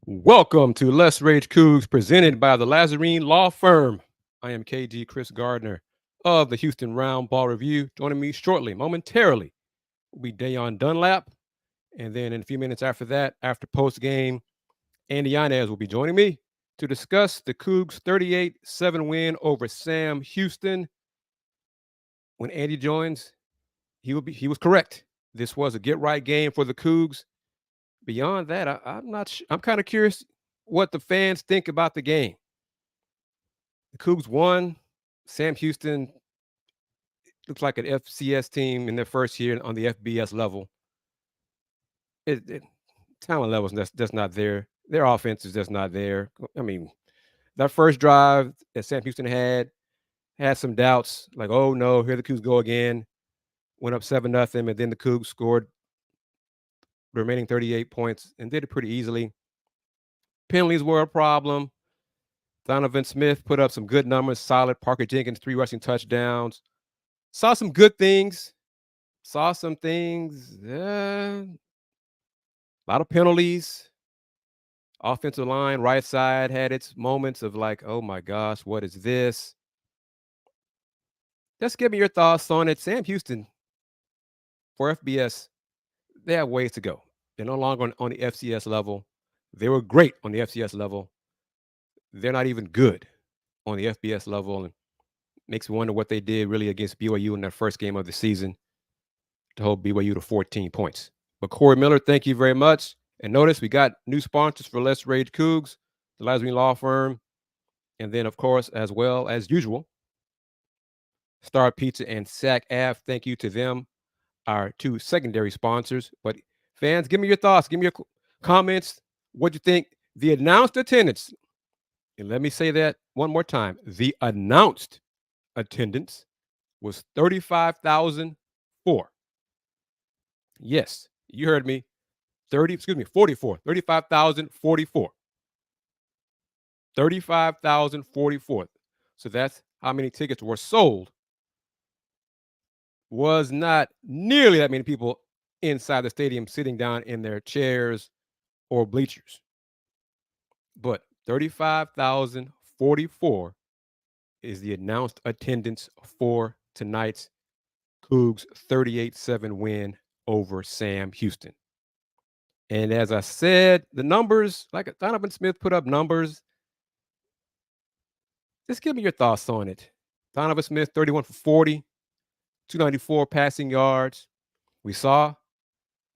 Welcome to Rage Coogs, presented by the Lazarine Law Firm. I am KG Kris Gardner of the Houston Round Ball Review. Joining me shortly, momentarily, will be Da'Yon Dunlap. And then in a few minutes after that, after postgame, Andy Yanez will be joining me to discuss the Cougs' 38-7 win over Sam Houston. When Andy joins, he was correct. This was a get-right game for the Cougs. Beyond that, I'm kind of curious what the fans think about the game. The Cougs won. Sam Houston looks like an FCS team in their first year on the FBS level. Talent levels that's not there. Their offense is just not there. I mean, that first drive that Sam Houston had some doubts, like, oh no, here the Cougs go again. Went up 7-0, and then the Cougs scored the remaining 38 points and did it pretty easily. Penalties were a problem. Donovan Smith put up some good numbers, solid. Parker Jenkins, 3 rushing touchdowns. Saw some good things. Saw some things. A lot of penalties. Offensive line, right side, had its moments of like, oh my gosh, what is this? Just give me your thoughts on it. Sam Houston, for FBS, they have ways to go. They're no longer on the FCS level. They were great on the FCS level. They're not even good on the FBS level. And makes me wonder what they did really against BYU in their first game of the season to hold BYU to 14 points. But Corey Miller, thank you very much. And notice we got new sponsors for Let's Rage Coogs, the Lazarine Law Firm, and then, of course, as well as usual, Star Pizza and Sac Ave. Thank you to them, our two secondary sponsors. But fans, give me your thoughts. Give me your comments. What you think? The announced attendance, and let me say that one more time. The announced attendance was 35,004. Yes, you heard me. 44. 35,044. 35,044. So that's how many tickets were sold. Was not nearly that many people inside the stadium sitting down in their chairs or bleachers. But 35,044 is the announced attendance for tonight's Cougs 38-7 win over Sam Houston. And as I said, the numbers, like Donovan Smith put up numbers. Just give me your thoughts on it. Donovan Smith, 31 for 40, 294 passing yards. We saw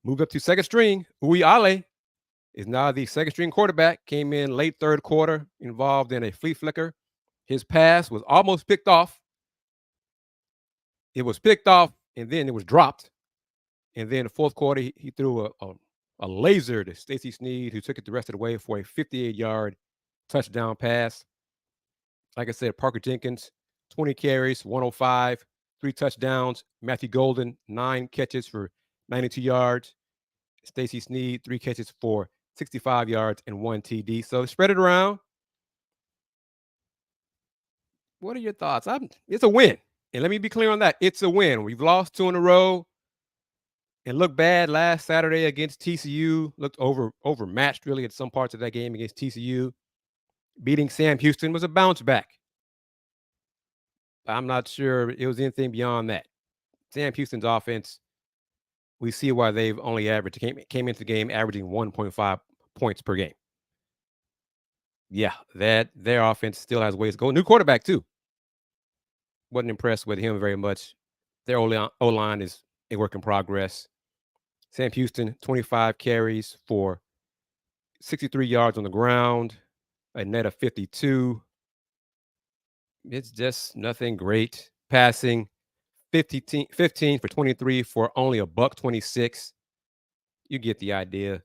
moved up to second string. Uwe Ale is now the second string quarterback. Came in late third quarter, involved in a flea flicker. His pass was almost picked off. It was picked off, and then it was dropped. And then the fourth quarter, he threw a laser to Stacey Sneed, who took it the rest of the way for a 58-yard touchdown pass. Like I said, Parker Jenkins, 20 carries, 105, 3 touchdowns. Matthew Golden, 9 catches for 92 yards. Stacey Sneed, 3 catches for 65 yards and 1 TD. So spread it around. What are your thoughts? It's a win. And let me be clear on that. It's a win. We've lost 2 in a row and looked bad last Saturday against TCU. Looked overmatched, really, at some parts of that game against TCU. Beating Sam Houston was a bounce back. I'm not sure it was anything beyond that. Sam Houston's offense, we see why they've only came into the game averaging 1.5 points per game. Yeah, that their offense still has ways to go. New quarterback, too. Wasn't impressed with him very much. Their O-line is a work in progress. Sam Houston, 25 carries for 63 yards on the ground, a net of 52. It's just nothing great. Passing 15 for 23 for only $126. You get the idea.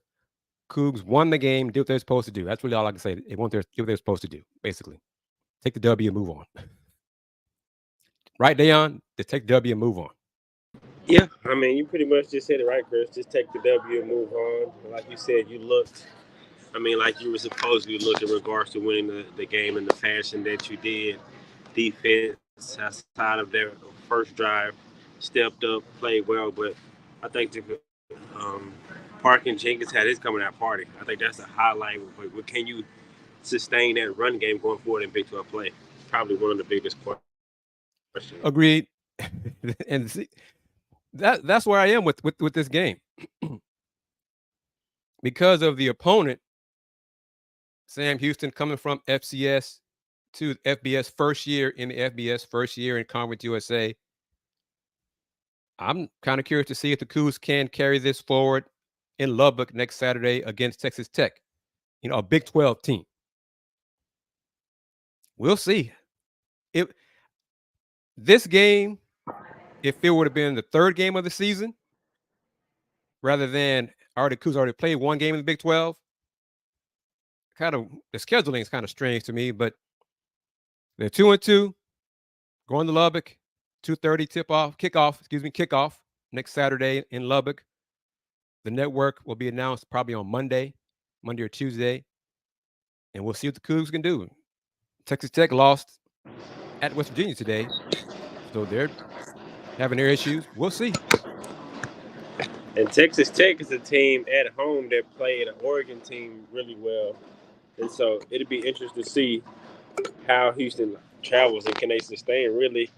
Cougs won the game, did what they're supposed to do. That's really all I can say. They did what they're supposed to do, basically. Take the W and move on. Right, Da'Yon? Just take the W and move on. Yeah, I mean, you pretty much just said it right, Chris. Just take the W and move on. Like you said, you looked, like you were supposed to look in regards to winning the game in the fashion that you did. Defense outside of their first drive stepped up, played well, but I think the Parker Jenkins had his coming out party. I think that's a highlight. But can you sustain that run game going forward in Big 12 play? Probably one of the biggest questions. Agreed. And see, that's where I am with this game. Because of the opponent, Sam Houston coming from FCS to FBS first year in the FBS, first year in Conference USA. I'm kind of curious to see if the Cougs can carry this forward in Lubbock next Saturday against Texas Tech, a Big 12 team. We'll see. This game, if it would have been the third game of the season, rather than Cougs already played one game in the Big 12, the scheduling is kind of strange to me, but they're 2-2, going to Lubbock, 2:30 kickoff next Saturday in Lubbock. The network will be announced probably on Monday or Tuesday, and we'll see what the Cougs can do. Texas Tech lost at West Virginia today, so they're having their issues. We'll see. And Texas Tech is a team at home that played an Oregon team really well, and so it'll be interesting to see how Houston travels and can they sustain really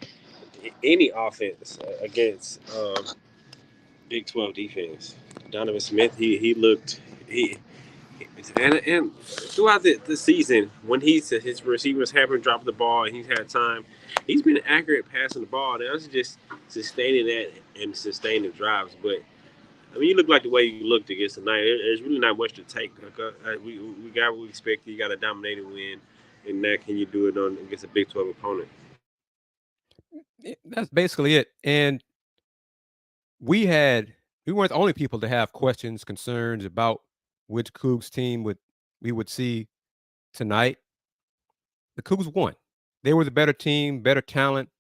any offense against Big 12 defense. Donovan Smith, he looked and throughout the season when his receivers haven't dropped the ball and he's had time, he's been accurate passing the ball. Now it's just sustaining that and sustaining drives. But I mean, you look like the way you looked against tonight. There's really not much to take. We got what we expected. You got a dominating win, and now can you do it against a Big 12 opponent? That's basically it. And we weren't the only people to have questions, concerns about which Cougs team we would see tonight. The Cougs won. They were the better team, better talent.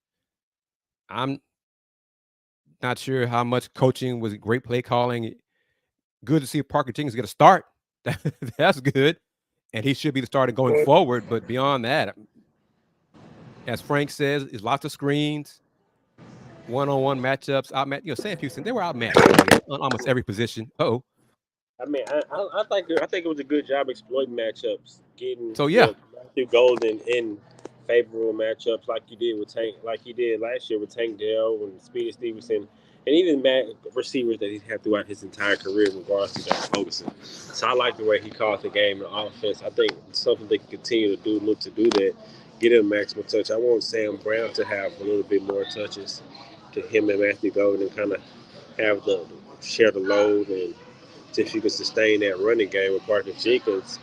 I'm not sure how much coaching was great play calling. Good to see Parker Jenkins get a start. That's good. And he should be the starter going forward. But beyond that, as Frank says, it's lots of screens, one-on-one matchups. Sam Houston, they were outmatched on almost every position. I mean, I think it was a good job exploiting matchups, getting Matthew Golden in favorable matchups like you did last year with Tank Dell and Speedy Stevenson, and even receivers that he's had throughout his entire career, regardless of Ferguson. So I like the way he called the game and offense. I think it's something they can continue to do, look to do that, get him maximum touch. I want Sam Brown to have a little bit more touches to him and Matthew Golden and kind of have share the load and. If you can sustain that running game with Parker Jenkins,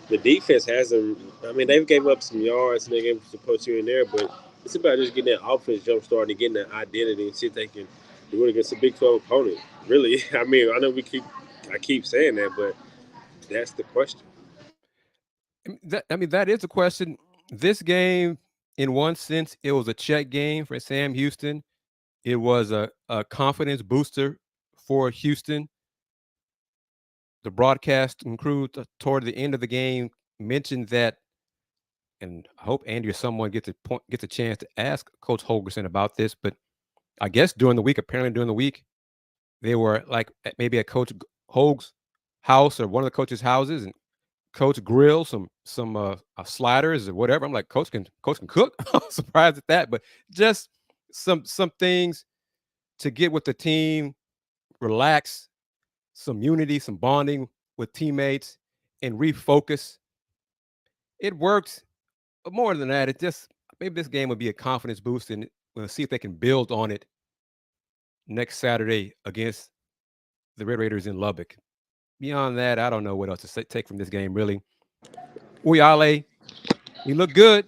the defense hasn't. I mean, they've gave up some yards and they gave some push here and there, but it's about just getting that offense jump started and getting that identity and see if they can do it against a Big 12 opponent. Really, I mean, I know I keep saying that, but that's the question. That is the question. This game, in one sense, it was a check game for Sam Houston. It was a confidence booster for Houston. The broadcast crew toward the end of the game mentioned that, and I hope Andy or someone gets a chance to ask Coach Holgorsen about this, but I guess during the week, they were like maybe at Coach Hogue's house or one of the coaches' houses, and Coach grilled some sliders or whatever. I'm like, Coach can cook. I'm surprised at that, but just some things to get with the team, relax, some unity, some bonding with teammates, and refocus. It worked. But more than that, maybe this game would be a confidence boost, and we'll see if they can build on it next Saturday against the Red Raiders in Lubbock. Beyond that, I don't know what else to take from this game, really. Uyale, he looked good.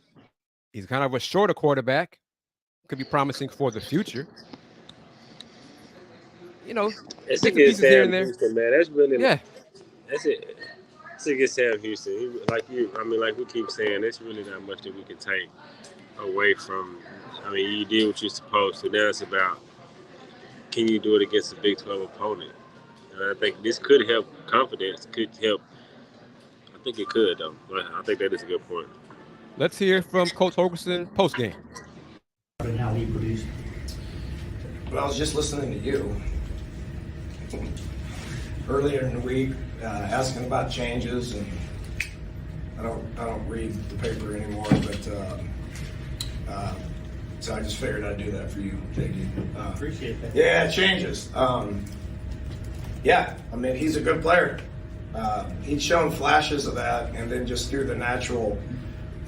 He's kind of a shorter quarterback. Could be promising for the future. It's a good Sam Houston, man. That's really that's it. It's a good Sam Houston. Like we keep saying, there's really not much that we can take away from. I mean, you did what you're supposed to. Now it's about can you do it against a Big 12 opponent? And I think this could help confidence. Could help. I think it could, though. I think that is a good point. Let's hear from Coach Holgorsen post-game. And how he produced. Well, I was just listening to you. earlier in the week asking about changes, and I don't read the paper anymore, but so I just figured I'd do that for you, JD. Appreciate that. Yeah, changes. Yeah, I mean, he's a good player. He'd shown flashes of that, and then just through the natural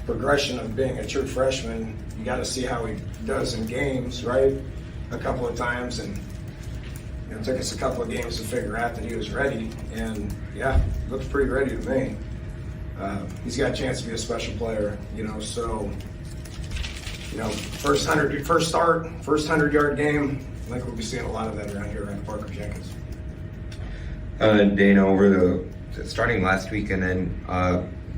progression of being a true freshman, you got to see how he does in games, right? A couple of times, and it took us a couple of games to figure out that he was ready, and yeah, looks pretty ready to me. He's got a chance to be a special player, so, first 100-yard game, I think we'll be seeing a lot of that around here around Parker Jenkins. Dana, over starting last week and then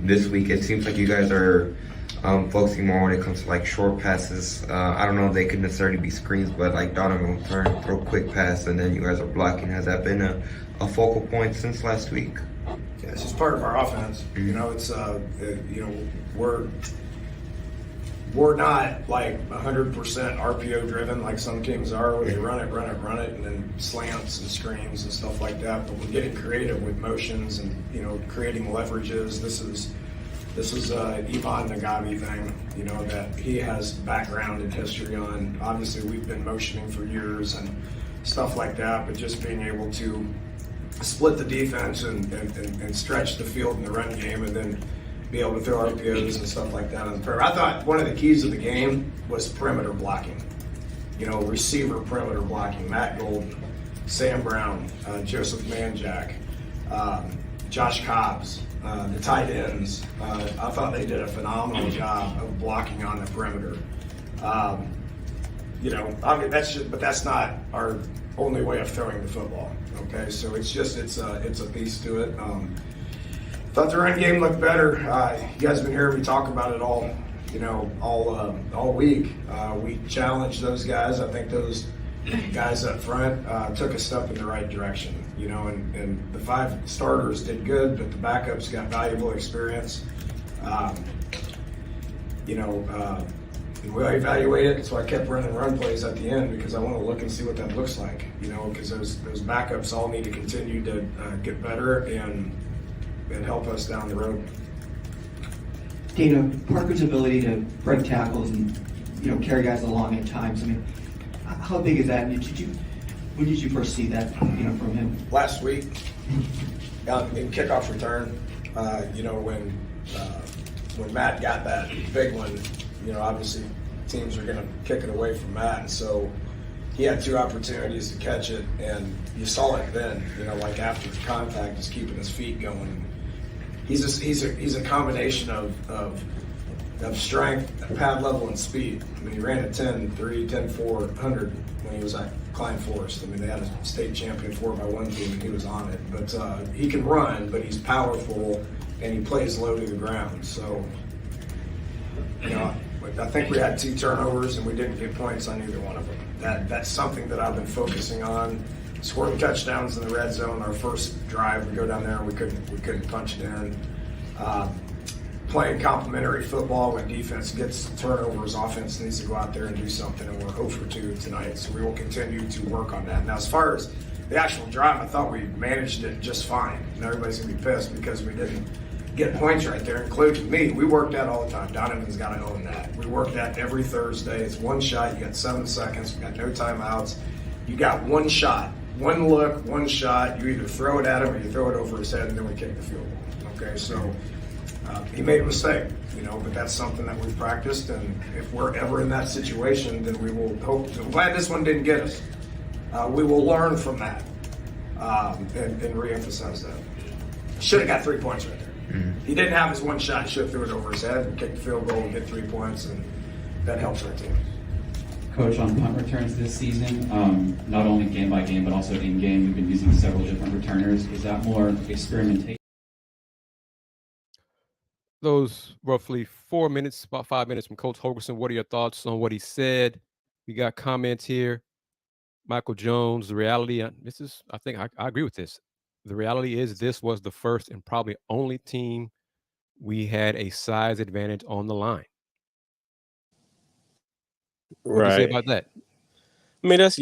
this week, it seems like you guys are focusing more when it comes to like short passes. I don't know if they could necessarily be screens, but like Donovan will throw quick pass, and then you guys are blocking. Has that been a focal point since last week? Yeah, it's just part of our offense. It's we're not like 100% RPO driven like some teams are, where they run it, and then slants and screens and stuff like that. But we're getting creative with motions and creating leverages. This is Ivan Nagabi thing, that he has background and history on. Obviously, we've been motioning for years and stuff like that, but just being able to split the defense and stretch the field in the run game, and then be able to throw RPOs and stuff like that on the perimeter. I thought one of the keys of the game was perimeter blocking. Receiver perimeter blocking. Matt Golden, Sam Brown, Joseph Manjack, Josh Cobbs, the tight ends. I thought they did a phenomenal job of blocking on the perimeter. But that's not our only way of throwing the football. Okay, so it's a piece to it. Thought the run game looked better. You guys have been hearing me talk about it all week. We challenged those guys. I think those guys up front took a step in the right direction. And the 5 starters did good, but the backups got valuable experience. We evaluate it, so I kept running run plays at the end because I want to look and see what that looks like. Because those backups all need to continue to get better and help us down the road. Dana, Parker's ability to break tackles and carry guys along at times. I mean, how big is that? When did you first see that from him? Last week, in kickoff return, when Matt got that big one, obviously teams are going to kick it away from Matt, and so he had 2 opportunities to catch it, and you saw it then. Like after the contact, just keeping his feet going. He's a combination of strength, pad level, and speed. I mean, he ran a 10-3, 10-4, 100 when he was at Klein Forest. I mean, they had a state champion 4x1 team, and he was on it. But he can run, but he's powerful, and he plays low to the ground. So, I think we had 2 turnovers, and we didn't get points on either one of them. That's something that I've been focusing on. Scoring touchdowns in the red zone. Our first drive, we go down there and we couldn't punch it in. Playing complementary football when defense gets turnovers, offense needs to go out there and do something, and we're 0 for 2 tonight, so we will continue to work on that. Now, as far as the actual drive, I thought we managed it just fine, and everybody's going to be pissed because we didn't get points right there, including me. We work that all the time. Donovan's got to own that. We work that every Thursday. It's one shot. You got 7 seconds. We got no timeouts. You got one shot. One look, one shot. You either throw it at him or you throw it over his head, and then we kick the field goal. Okay, so he made a mistake, but that's something that we've practiced, and if we're ever in that situation, then we will hope. I'm glad this one didn't get us. We will learn from that and reemphasize that. Should have got 3 points right there. Mm-hmm. He didn't have his one shot. He should have threw it over his head and kicked the field goal and get 3 points, and that helps our team. Coach, on punt returns this season, not only game by game, but also in game, you've been using several different returners. Is that more experimentation? Those roughly 4 minutes, about 5 minutes from Coach Holgerson. What are your thoughts on what he said? We got comments here. Michael Jones, the reality, I think I agree with this. The reality is this was the first and probably only team we had a size advantage on the line. What do you say about that? I mean, that's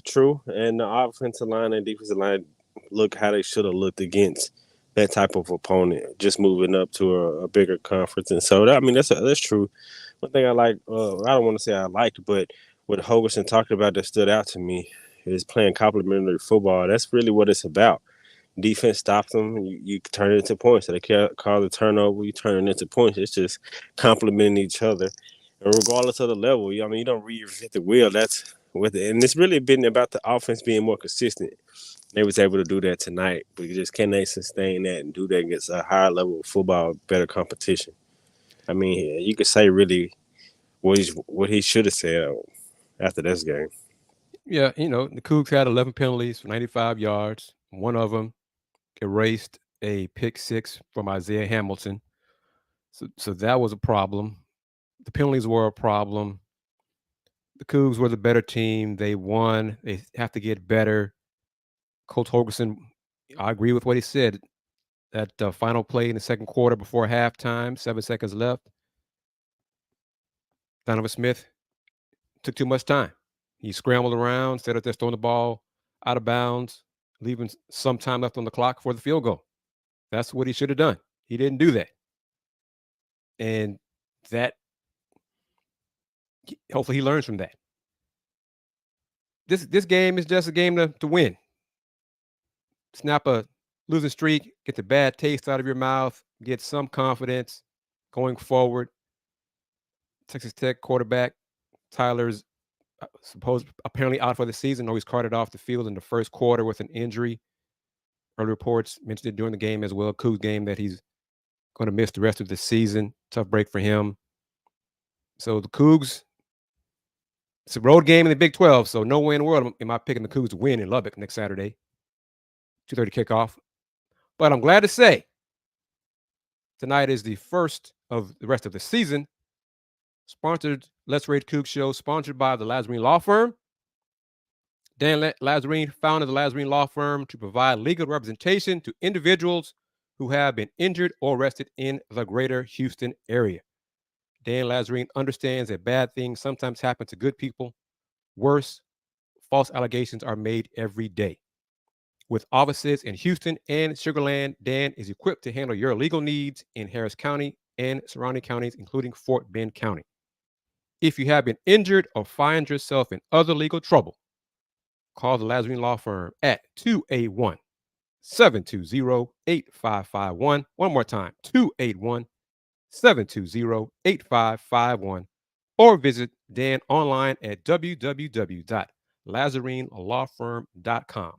true. And the offensive line and defensive line look how they should have looked against that type of opponent, just moving up to a bigger conference. And so, that's true. One thing I like, I don't want to say I liked, but what Hogerson talked about that stood out to me is playing complementary football. That's really what it's about. Defense stops them, you turn it into points. So they call the turnover, you turn it into points. It's just complementing each other. And regardless of the level, you don't reinvent the wheel. That's with it. And it's really been about the offense being more consistent. They was able to do that tonight, but just can they sustain that and do that against a higher level of football, better competition? I mean, you could say really what he should have said after this game. Yeah, the Cougs had 11 penalties for 95 yards. One of them erased a pick six from Isaiah Hamilton. So that was a problem. The penalties were a problem. The Cougs were the better team. They won. They have to get better. Coach Holgerson, I agree with what he said. That final play in the second quarter before halftime, 7 seconds left, Donovan Smith took too much time. He scrambled around, instead of just throwing the ball out of bounds, leaving some time left on the clock for the field goal. That's what he should have done. He didn't do that. And that, hopefully he learns from that. This game is just a game to win. Snap a losing streak, get the bad taste out of your mouth, get some confidence going forward. Texas Tech quarterback Tyler's apparently out for the season. Always carted off the field in the first quarter with an injury. Early reports mentioned it during the game as well. Cougs game that he's going to miss the rest of the season. Tough break for him. So the Cougs, it's a road game in the Big 12. So no way in the world am I picking the Cougs to win in Lubbock next Saturday. 2:30 kickoff. But I'm glad to say tonight is the first of the rest of the season. Sponsored Let's Rage Coogs show, sponsored by the Lazarine Law Firm. Dan Lazarine founded the Lazarine Law Firm to provide legal representation to individuals who have been injured or arrested in the greater Houston area. Dan Lazarine understands that bad things sometimes happen to good people. Worse, false allegations are made every day. With offices in Houston and Sugar Land, Dan is equipped to handle your legal needs in Harris County and surrounding counties, including Fort Bend County. If you have been injured or find yourself in other legal trouble, call the Lazarine Law Firm at 281-720-8551. One more time, 281-720-8551. Or visit Dan online at www.lazarinelawfirm.com.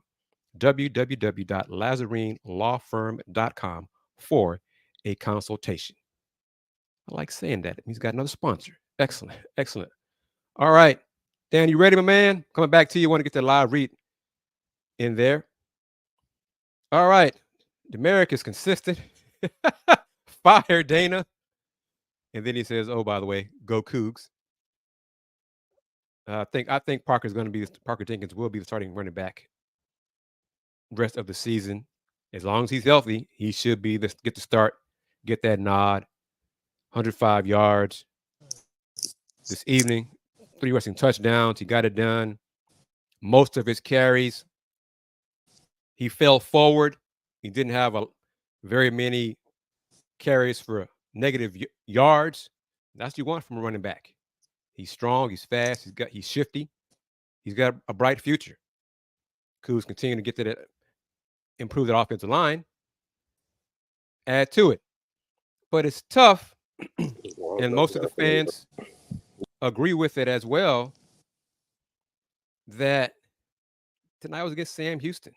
www.lazarinelawfirm.com for a consultation. I like saying that. It means got another sponsor. Excellent. Excellent. All right. Dan, you ready, my man? Coming back to you. Want to get that live read in there. All right. Demerick is consistent. Fire Dana. And then he says, oh, by the way, go Cougs. I think Parker Jenkins will be the starting running back rest of the season. As long as he's healthy, he should get the start, get that nod. 105 yards this evening, 3 rushing touchdowns. He got it done. Most of his carries, he fell forward. He didn't have very many carries for negative yards. That's what you want from a running back. He's strong. He's fast. He's shifty. He's got a bright future. Cougs continue to get to that, improve that offensive line, add to it. But it's tough, and most of the fans agree with it as well, that tonight was against Sam Houston.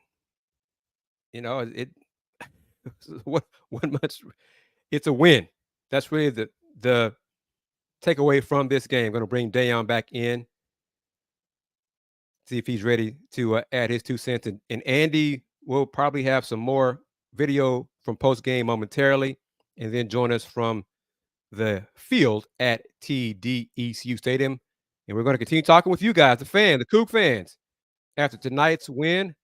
It's a win. That's really the takeaway from this game. Going to bring Da'Yon back in, see if he's ready to add his 2 cents. And Andy will probably have some more video from Postgame momentarily, and then join us from the field at TD-ECU Stadium. And we're going to continue talking with you guys, the Coug fans, after tonight's win,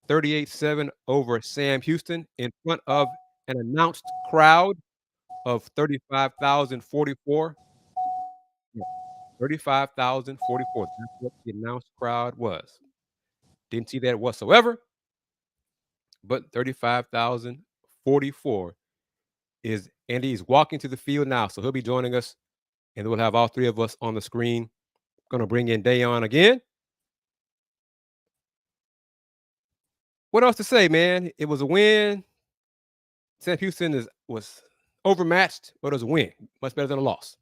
38-7 over Sam Houston, in front of an announced crowd of 35,044. 35,044. That's what the announced crowd was. Didn't see that whatsoever. but 35,044 is Andy. He's walking to the field now, so he'll be joining us, and we'll have all three of us on the screen. Going to bring in Da'Yon again. What else to say, man? It was a win. Sam Houston was overmatched, but it was a win. Much better than a loss.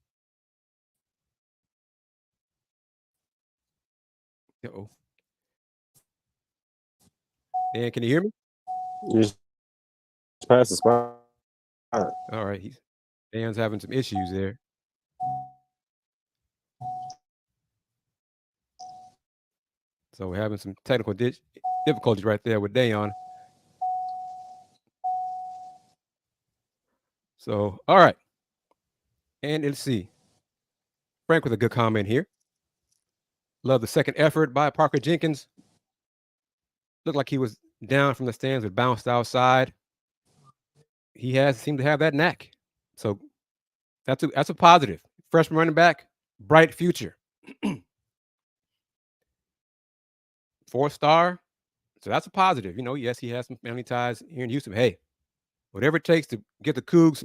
Uh-oh. Dan, can you hear me? Just pass the spot. All right. Dan's having some issues there. So we're having some technical difficulties right there with Da'Yon. So, all right. And let's see. Frank with a good comment here. Love the second effort by Parker Jenkins. Looked like he was down from the stands, but bounced outside. He seemed to have that knack. So that's a positive. Freshman running back, bright future. 4-star. So that's a positive. Yes, he has some family ties here in Houston. Hey, whatever it takes to get the Cougs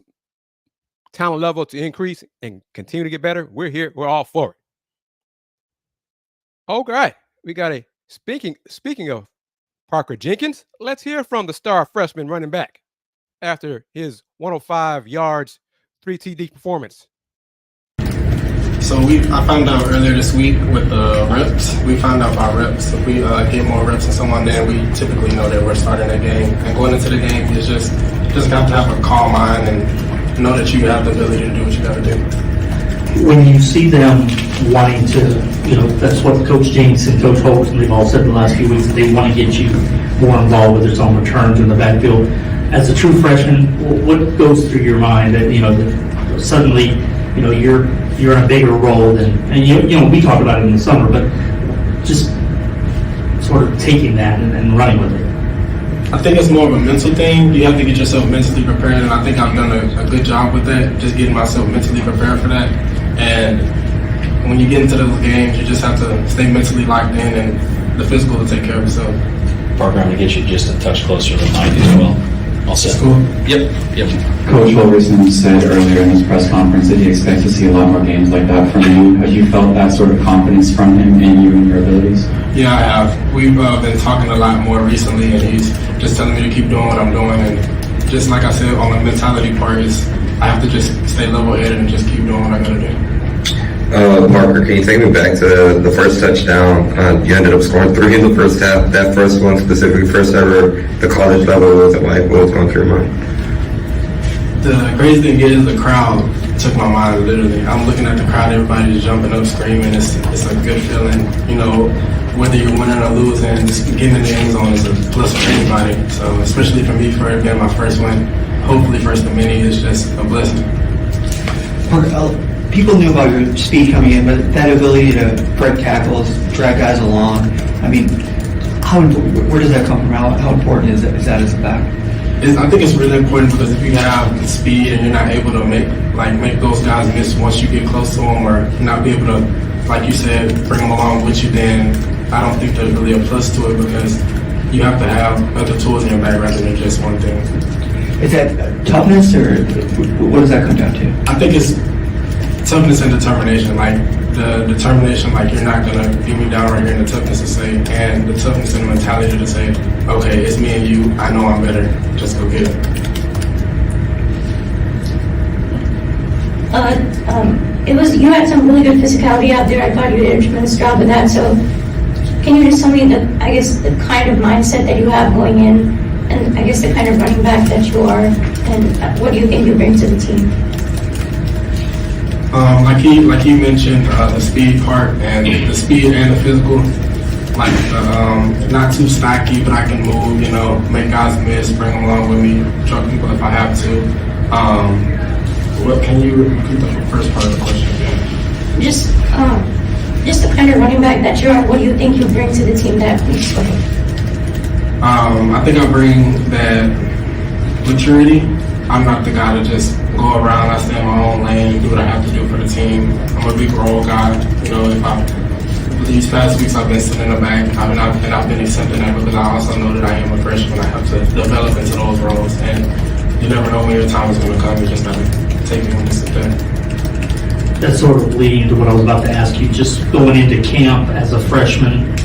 talent level to increase and continue to get better, we're here. We're all for it. All right. We got speaking of Parker Jenkins, let's hear from the star freshman running back after his 105 yards, 3 TD performance. So I found out earlier this week with the reps. We found out about reps. If we get more reps than someone, then we typically know that we're starting a game. And going into the game is just got to have a calm mind and know that you have the ability to do what you got to do. When you see them wanting to, that's what Coach Jenks and Coach Holt and they've all said in the last few weeks, that they want to get you more involved with its own returns in the backfield. As a true freshman, what goes through your mind that, that suddenly, you're in a bigger role than, and we talked about it in the summer, but just sort of taking that and running with it. I think it's more of a mental thing. You have to get yourself mentally prepared, and I think I've done a good job with that, just getting myself mentally prepared for that. And when you get into those games, you just have to stay mentally locked in, and the physical will take care of itself. Parker, I'm going to get you just a touch closer to the mic as well. All set? Cool. Yep. Coach Holgerson said earlier in his press conference that he expects to see a lot more games like that from you. Have you felt that sort of confidence from him in you and your abilities? Yeah, I have. We've been talking a lot more recently, and he's just telling me to keep doing what I'm doing. And just like I said, on the mentality part, I have to just stay level-headed and just keep doing what I got to do. Parker, can you take me back to the first touchdown? You ended up scoring 3 in the first half. That first one specifically, first ever, the college level, what was it like? What was going through your mind? The crazy thing is the crowd took my mind, literally. I'm looking at the crowd, everybody's jumping up, screaming. It's a good feeling, whether you're winning or losing, just getting in the end zone is a plus for anybody. So especially for me, for it being my first win, hopefully first of many, is just a blessing. People knew about your speed coming in, but that ability to break tackles, drag guys along, where does that come from? How important is that as a back? I think it's really important because if you have the speed and you're not able to make those guys miss once you get close to them, or not be able to, like you said, bring them along with you, then I don't think there's really a plus to it, because you have to have other tools in your bag rather than just one thing. Is that toughness, or what does that come down to? I think it's toughness and determination. The determination, you're not going to get me down right here, and the toughness to say, and the toughness and the mentality to say, okay, it's me and you, I know I'm better, just go get it. You had some really good physicality out there. I thought you did a tremendous job with that. So can you just tell me the kind of mindset that you have going in, and I guess the kind of running back that you are, and what do you think you bring to the team? Like he mentioned, the speed part, and the speed and the physical, not too stocky, but I can move, make guys miss, bring them along with me, truck people if I have to. Can you repeat the first part of the question again? Just the kind of running back that you are, what do you think you bring to the team that makes it? I think I bring that maturity. I'm not the guy to just go around. I stay in my own lane, do what I have to do for the team. I'm a big role guy. If these past weeks I've been sitting in the back, and I've been accepting that because I also know that I am a freshman. I have to develop into those roles, and you never know when your time is going to come. You just got to take it when you sit there. That's sort of leading to what I was about to ask you. Just going into camp as a freshman,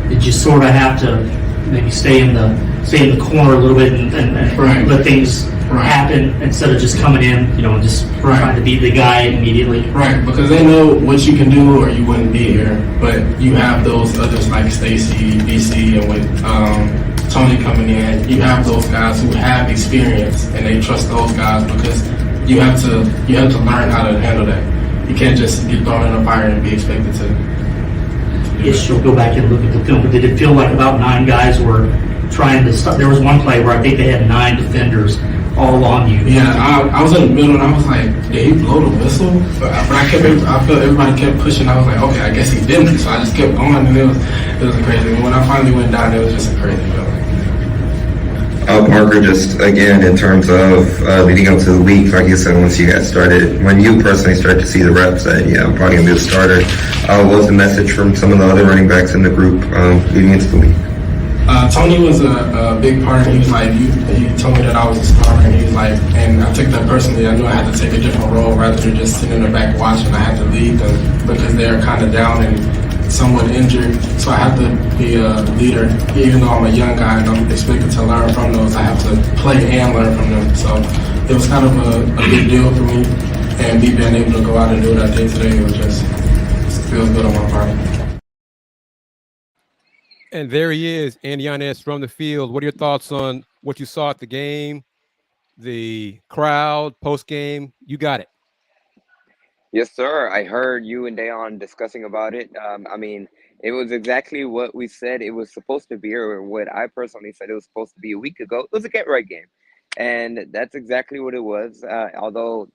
did you sort of have to maybe stay in the corner a little bit and Right. let things happen instead of just coming in, just trying to be the guy immediately? Right, because they know what you can do or you wouldn't be here. But you have those others like Stacy, BC, and with Tony coming in, you have those guys who have experience, and they trust those guys because you have to learn how to handle that. You can't just get thrown in the fire and be expected to. Yes, you'll go back and look at the film, but did it feel like about 9 guys were trying to stop? There was one play where I think they had 9 defenders all on you. Yeah, I was in the middle and I was like, did he blow the whistle? But I felt everybody kept pushing. I was like, okay, I guess he didn't. So I just kept going, and it was crazy. When I finally went down, it was just a crazy feeling. Parker, just again, in terms of leading up to the week, like you said, once you guys started, when you personally started to see the reps that, yeah, I'm probably going to be the starter, what was the message from some of the other running backs in the group leading into the week? Tony was a big part of it. He was like, he told me that I was a starter, and he was like, and I took that personally. I knew I had to take a different role rather than just sitting in the back watching. I had to lead them because they're kind of down and somewhat injured. So I have to be a leader. Even though I'm a young guy and I'm expected to learn from those, I have to play and learn from them. So it was kind of a big deal for me. And me being able to go out and do what I did today, it feels good on my part. And there he is, and Yanez from the field. What are your thoughts on what you saw at the game, the crowd, post-game? You got it. Yes, sir. I heard you and Da'Yon discussing about it. I mean, it was exactly what we said it was supposed to be, or what I personally said it was supposed to be a week ago. It was a get-right game, and that's exactly what it was. Although,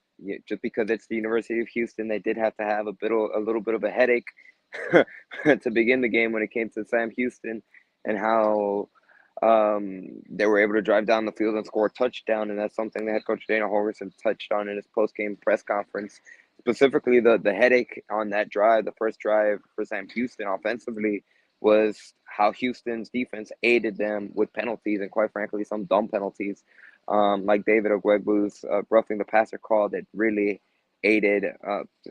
just because it's the University of Houston, they did have to have a little bit of a headache to begin the game when it came to Sam Houston and how they were able to drive down the field and score a touchdown. And that's something that head coach Dana Holgorsen touched on in his post-game press conference. Specifically, the headache on that drive, the first drive for Sam Houston offensively, was how Houston's defense aided them with penalties, and quite frankly, some dumb penalties, like David Ogwegbu's roughing the passer call that really aided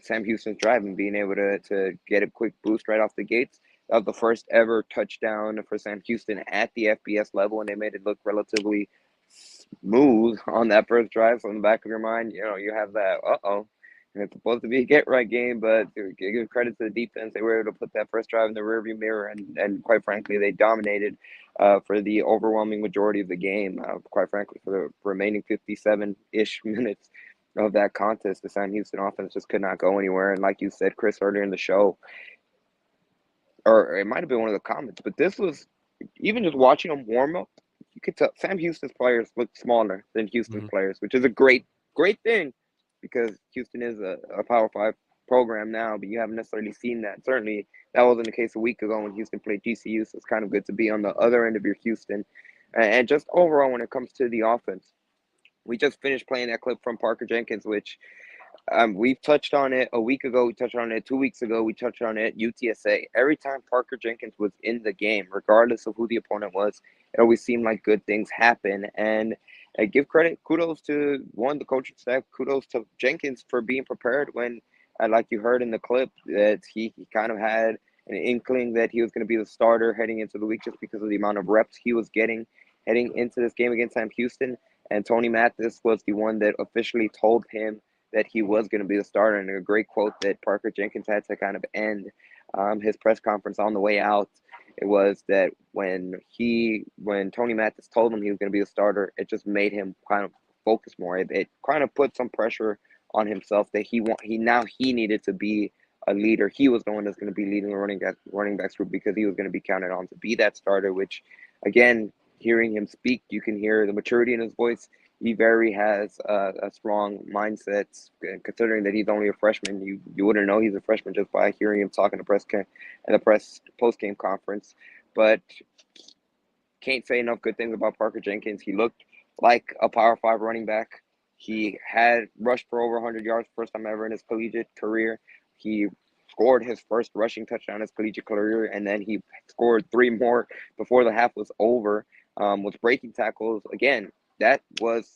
Sam Houston's drive and being able to get a quick boost right off the gates. That was the first ever touchdown for Sam Houston at the FBS level, and they made it look relatively smooth on that first drive. So in the back of your mind, you have that, and it's supposed to be a get-right game, but to give credit to the defense, they were able to put that first drive in the rearview mirror, and quite frankly, they dominated for the overwhelming majority of the game. Quite frankly, for the remaining 57-ish minutes of that contest, the Sam Houston offense just could not go anywhere. And like you said, Kris, earlier in the show, or it might have been one of the comments, but this was, even just watching them warm up, you could tell Sam Houston's players look smaller than Houston's players, which is a great thing, because Houston is a Power 5 program now, but you haven't necessarily seen that. Certainly, that wasn't the case a week ago when Houston played GCU, so it's kind of good to be on the other end of your Houston. And just overall, when it comes to the offense, we just finished playing that clip from Parker Jenkins, which we've touched on it a week ago. We touched on it 2 weeks ago. We touched on it at UTSA. Every time Parker Jenkins was in the game, regardless of who the opponent was, it always seemed like good things happen. And I give kudos to the coaching staff, kudos to Jenkins for being prepared when, like you heard in the clip, that he kind of had an inkling that he was going to be the starter heading into the week just because of the amount of reps he was getting heading into this game against Sam Houston. And Tony Mathis was the one that officially told him that he was going to be the starter. And a great quote that Parker Jenkins had to kind of end his press conference on the way out. It was that when Tony Mathis told him he was going to be a starter, it just made him kind of focus more. It kind of put some pressure on himself that he needed to be a leader. He was the one that's going to be leading the running backs group because he was going to be counted on to be that starter, which, again, hearing him speak, you can hear the maturity in his voice. He has a strong mindset, considering that he's only a freshman. You wouldn't know he's a freshman just by hearing him talk in the press post-game conference. But can't say enough good things about Parker Jenkins. He looked like a Power 5 running back. He had rushed for over 100 yards, first time ever in his collegiate career. He scored his first rushing touchdown in his collegiate career, and then he scored 3 more before the half was over, with breaking tackles. Again, that was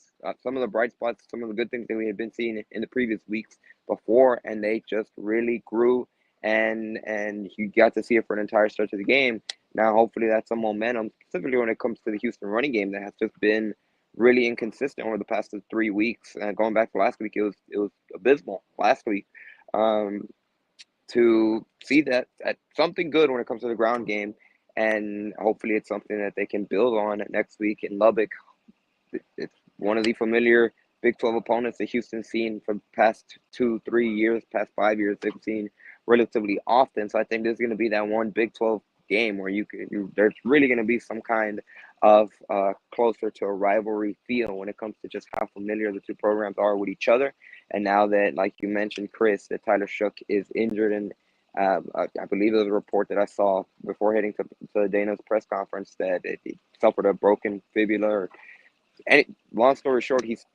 some of the bright spots, some of the good things that we had been seeing in the previous weeks before, and they just really grew, and you got to see it for an entire stretch of the game. Now, hopefully that's some momentum, specifically when it comes to the Houston running game that has just been really inconsistent over the past 3 weeks. Going back to last week, it was abysmal last week. To see that something good when it comes to the ground game, and hopefully it's something that they can build on next week in Lubbock. It's one of the familiar Big 12 opponents that Houston's seen for the past 2-3 years, past 5 years. They've seen relatively often. So I think there's going to be that one Big 12 game where there's really going to be some kind of closer to a rivalry feel when it comes to just how familiar the two programs are with each other. And now that, like you mentioned, Kris, that Tyler Shook is injured, and I believe there was a report that I saw before heading to Dana's press conference that he suffered a broken fibula. Long story short, he's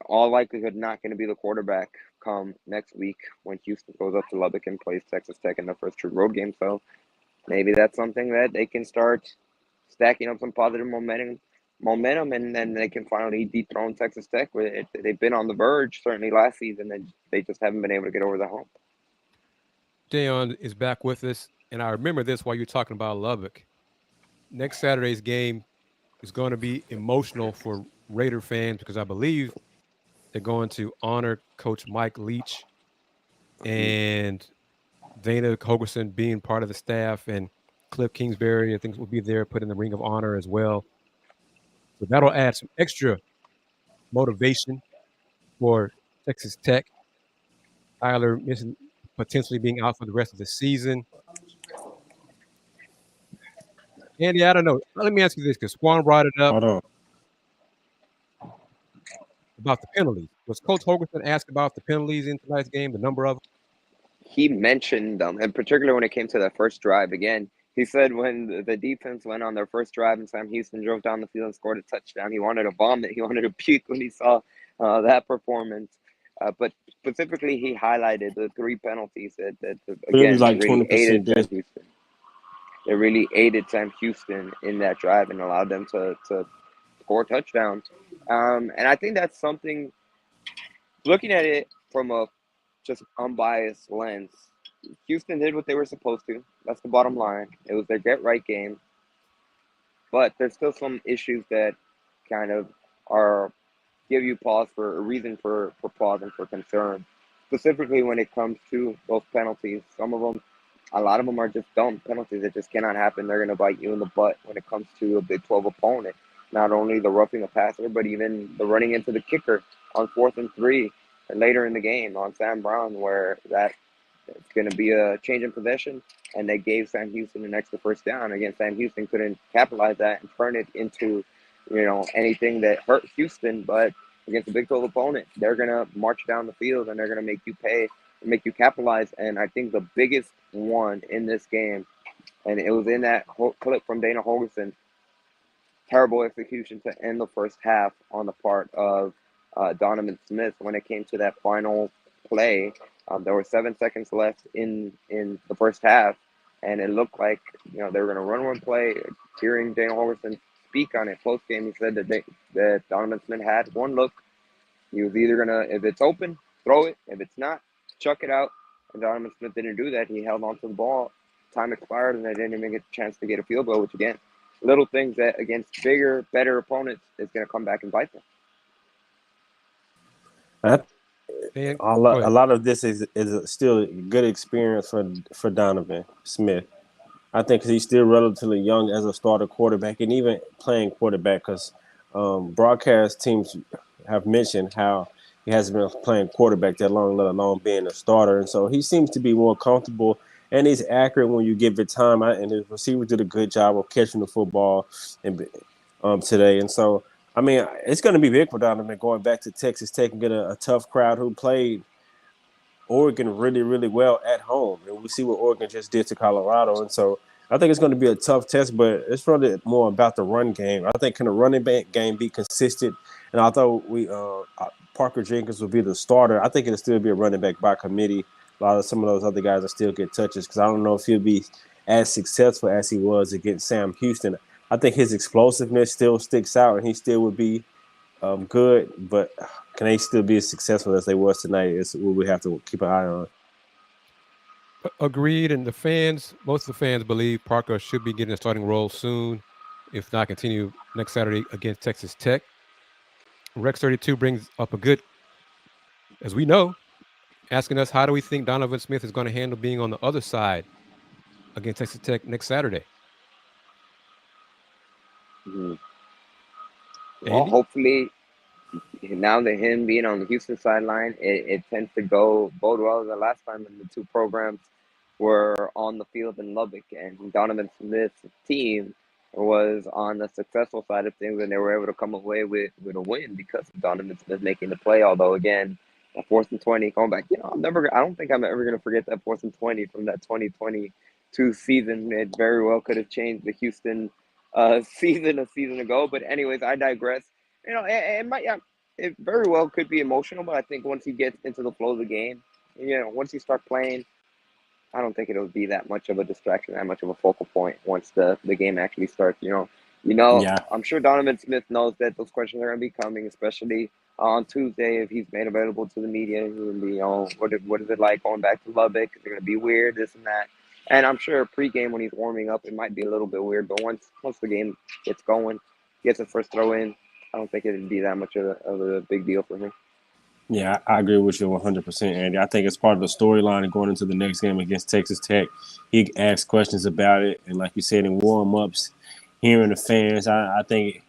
all likelihood not going to be the quarterback come next week when Houston goes up to Lubbock and plays Texas Tech in their first true road game. So maybe that's something that they can start stacking up some positive momentum, and then they can finally dethrone Texas Tech. They've been on the verge, certainly last season, and they just haven't been able to get over the hump. Da'Yon is back with us, and I remember this while you're talking about Lubbock. Next Saturday's game is going to be emotional for Raider fans because I believe they're going to honor Coach Mike Leach and Dana Holgorsen being part of the staff, and Cliff Kingsbury, I think, will be there, put in the Ring of Honor as well. So that'll add some extra motivation for Texas Tech. Tyler mentioned potentially being out for the rest of the season. Andy, I don't know. Let me ask you this, because Juan brought it up about the penalties. Was Coach Holgorsen asked about the penalties in tonight's game, the number of them? He mentioned them, and particularly when it came to that first drive. Again, he said when the defense went on their first drive and Sam Houston drove down the field and scored a touchdown, he wanted to vomit. He wanted to puke when he saw that performance. But specifically, he highlighted the 3 penalties that again, like really 20% aided Sam Houston. It really aided Sam Houston in that drive and allowed them to score touchdowns. And I think that's something, looking at it from a just unbiased lens, Houston did what they were supposed to. That's the bottom line. It was their get-right game. But there's still some issues that kind of give you pause for a reason for pause and for concern, specifically when it comes to those penalties. Some of them, a lot of them are just dumb penalties that just cannot happen. They're going to bite you in the butt when it comes to a Big 12 opponent. Not only the roughing a passer, but even the running into the kicker on 4th and 3 later in the game on Sam Brown, where that it's going to be a change in possession, and they gave Sam Houston an extra first down. Again, Sam Houston couldn't capitalize that and turn it into, anything that hurt Houston. But against a Big 12 opponent, they're going to march down the field and they're going to make you pay and make you capitalize. And I think the biggest one in this game, and it was in that clip from Dana Holgorsen, terrible execution to end the first half on the part of Donovan Smith when it came to that final play. There were 7 seconds left in the first half, and it looked like they were going to run one play. Hearing Dana Holgorsen speak on it post-game, he said that Donovan Smith had one look. He was either going to, if it's open, throw it. If it's not, chuck it out. And Donovan Smith didn't do that. He held on to the ball. Time expired, and they didn't even get a chance to get a field goal, which, again, little things that against bigger, better opponents is going to come back and bite them. A lot of this is still a good experience for Donovan Smith. I think 'cause he's still relatively young as a starter quarterback and even playing quarterback, because broadcast teams have mentioned how he hasn't been playing quarterback that long, let alone being a starter. And so he seems to be more comfortable, and he's accurate when you give it time. And his receiver did a good job of catching the football today. And so, I mean, it's going to be big for Donovan going back to Texas Tech and get a tough crowd who played Oregon really, really well at home. And we see what Oregon just did to Colorado. And so I think it's going to be a tough test, but it's really more about the run game. I think can the running back game be consistent? And although Parker Jenkins will be the starter, I think it'll still be a running back by committee some of those other guys will still get touches because I don't know if he'll be as successful as he was against Sam Houston. I think his explosiveness still sticks out, and he still would be good. But can they still be as successful as they was tonight? Is what we have to keep an eye on. Agreed, and most of the fans believe Parker should be getting a starting role soon, if not continue next Saturday against Texas Tech. Rex 32 brings up a good, as we know, asking us how do we think Donovan Smith is going to handle being on the other side against Texas Tech next Saturday. Mm-hmm. Well, hopefully, now that him being on the Houston sideline, it tends to bode well. The last time when the two programs were on the field in Lubbock, and Donovan Smith's team was on the successful side of things, and they were able to come away with a win because of Donovan Smith making the play. Although again, that 4th and 20 going back, I don't think I'm ever going to forget that 4th and 20 from that 2022 season. It very well could have changed the Houston season a season ago. But anyways, I digress. It very well could be emotional, but I think once he gets into the flow of the game, once you start playing, I don't think it'll be that much of a distraction, that much of a focal point once the game actually starts. Yeah. I'm sure Donovan Smith knows that those questions are going to be coming, especially on Tuesday if he's made available to the media. He'll be, what is it like going back to Lubbock? Is it going to be weird, this and that? And I'm sure pregame when he's warming up, it might be a little bit weird, but once the game gets going, gets his first throw in, I don't think it'd be that much of a big deal for him. Yeah, I agree with you 100%, Andy. I think it's part of the storyline going into the next game against Texas Tech. He asked questions about it, and like you said, in warm-ups, hearing the fans, I think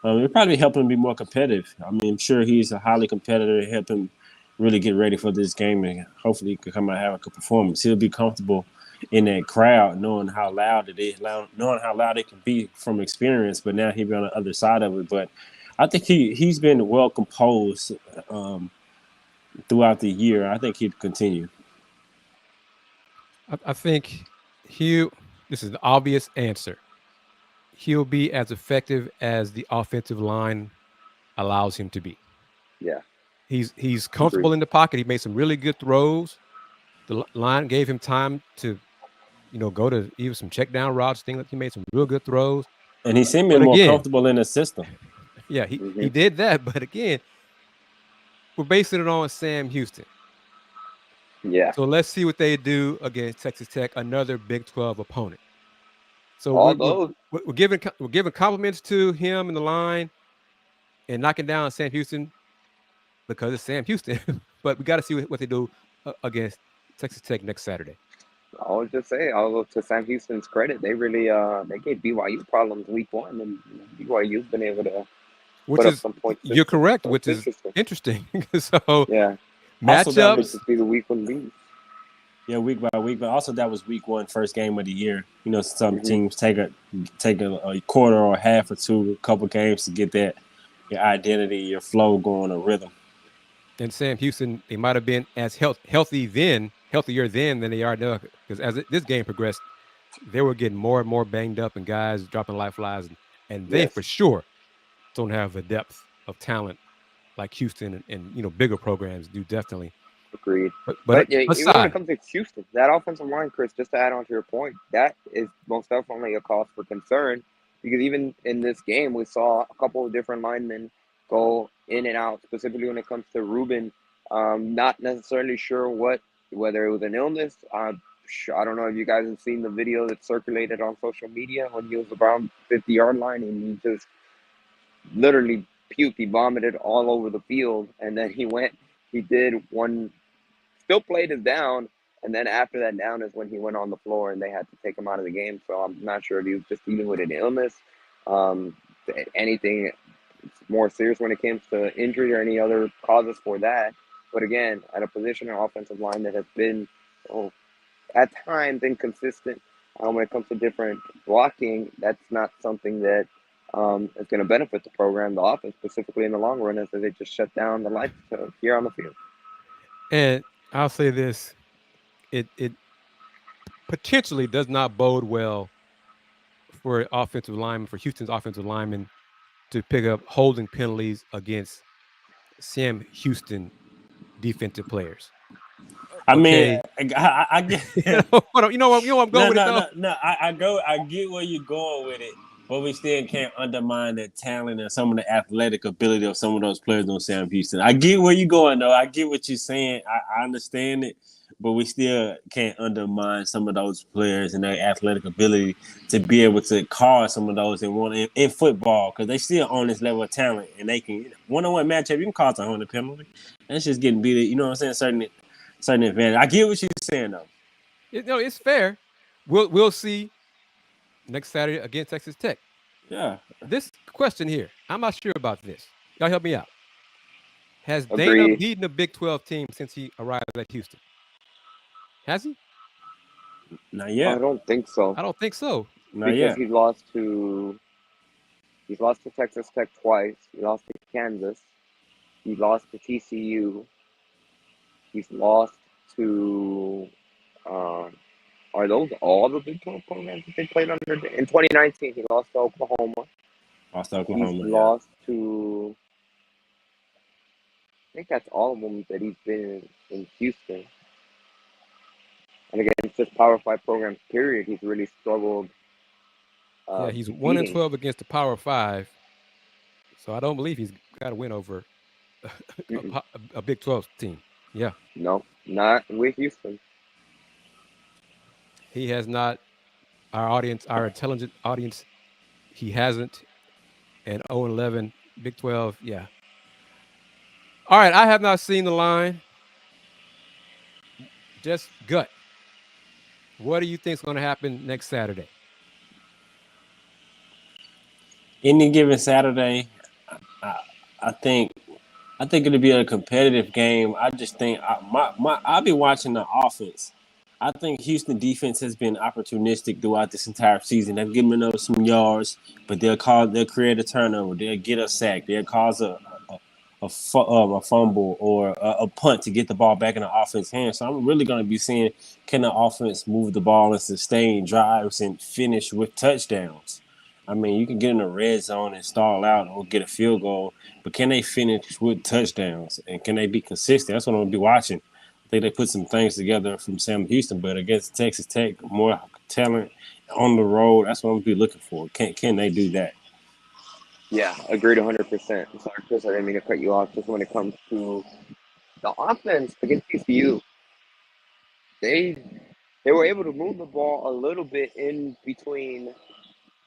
it probably help him be more competitive. I mean, I'm sure he's a highly competitor. Help him really get ready for this game, and hopefully he can come out and have a good performance. He'll be comfortable in that crowd, knowing how loud it is, knowing how loud it can be from experience, but now he'll be on the other side of it. But I think he's been well composed throughout the year. I think he'd continue. I think this is the obvious answer. He'll be as effective as the offensive line allows him to be. Yeah. He's comfortable in the pocket. He made some really good throws. The line gave him time to, go to even some check down routes, things like he made some real good throws. And he seemed more comfortable in the system. Yeah, he did that. But again, we're basing it on Sam Houston. Yeah. So let's see what they do against Texas Tech, another Big 12 opponent. So we're giving compliments to him in the line and knocking down Sam Houston because it's Sam Houston. But we got to see what they do against Texas Tech next Saturday. I would just say, although to Sam Houston's credit, they really they gave BYU problems week 1, and BYU's been able to put up some points. You're correct, which is interesting. So yeah, matchups be the week 1 beat. Yeah, week by week, but also that was week 1, first game of the year. Some teams take a quarter or a half or two, a couple games to get your identity, your flow going, a rhythm. And Sam Houston, they might have been as healthier then than they are now, because as this game progressed, they were getting more and more banged up and guys dropping life flies, and they for sure don't have the depth of talent like Houston and bigger programs do. Definitely. Agreed. But even when it comes to Houston, that offensive line, Kris, just to add on to your point, that is most definitely a cause for concern, because even in this game, we saw a couple of different linemen go in and out, specifically when it comes to Ruben. Not necessarily sure whether it was an illness. I don't know if you guys have seen the video that circulated on social media when he was around 50-yard line and he just literally puked. He vomited all over the field, and then he did one. Still played his down, and then after that down is when he went on the floor and they had to take him out of the game. So I'm not sure if he was just dealing with an illness, anything more serious when it comes to injury or any other causes for that. But again, at a position in offensive line that has been at times inconsistent when it comes to different blocking, that's not something that is going to benefit the program, the offense, specifically in the long run, as they just shut down the lights here on the field. And I'll say this, it potentially does not bode well for Houston's offensive linemen to pick up holding penalties against Sam Houston defensive players. I Okay. mean, I get. You know what I'm going with it though. No. I get where you're going with it, but we still can't undermine the talent and some of the athletic ability of some of those players on Sam Houston. I get where you're going though. I get what you're saying. I understand it, but we still can't undermine some of those players and their athletic ability to be able to cause some of those in football, because they still on this level of talent and they can one-on-one matchup. You can cause a 100 penalty. That's just getting beat. You know what I'm saying? Certain advantage. I get what you're saying though. It's fair. We'll see next Saturday against Texas Tech. Yeah. This question here, I'm not sure about this. Y'all help me out. Has Dana Agreed. beaten a Big 12 team since he arrived at Houston? Has he? Not yet. I don't think so. I don't think so. Not Because yet. he's lost to Texas Tech twice. He lost to Kansas. He lost to TCU. He's lost to. Are those all the Big 12 programs that they played under? In 2019, he lost to Oklahoma. Lost to Oklahoma. He's lost to. I think that's all of them that he's been in Houston. And again, it's just Power 5 programs, period. He's really struggled. Yeah, he's 1-12 against the Power 5. So I don't believe he's got a win over a Big 12 team. Yeah. No, not with Houston. He has not. Our intelligent audience, he hasn't. And 0-11, Big 12, yeah. All right, I have not seen the line. Just gut. What do you think is going to happen next Saturday? Any given Saturday, I think it'll be a competitive game. I just think I'll be watching the offense. I think Houston defense has been opportunistic throughout this entire season. They've given up some yards, but they'll create a turnover. They'll get a sack. They'll cause a fumble or a punt to get the ball back in the offense's hands. So I'm really going to be seeing, can the offense move the ball and sustain drives and finish with touchdowns? I mean, you can get in the red zone and stall out or get a field goal, but can they finish with touchdowns? And can they be consistent? That's what I'm going to be watching. I think they put some things together from Sam Houston, but against Texas Tech, more talent on the road, that's what I'm going to be looking for. Can they do that? Yeah, agreed 100%. Sorry, Chris, I didn't mean to cut you off. Just when it comes to the offense against TCU, they were able to move the ball a little bit in between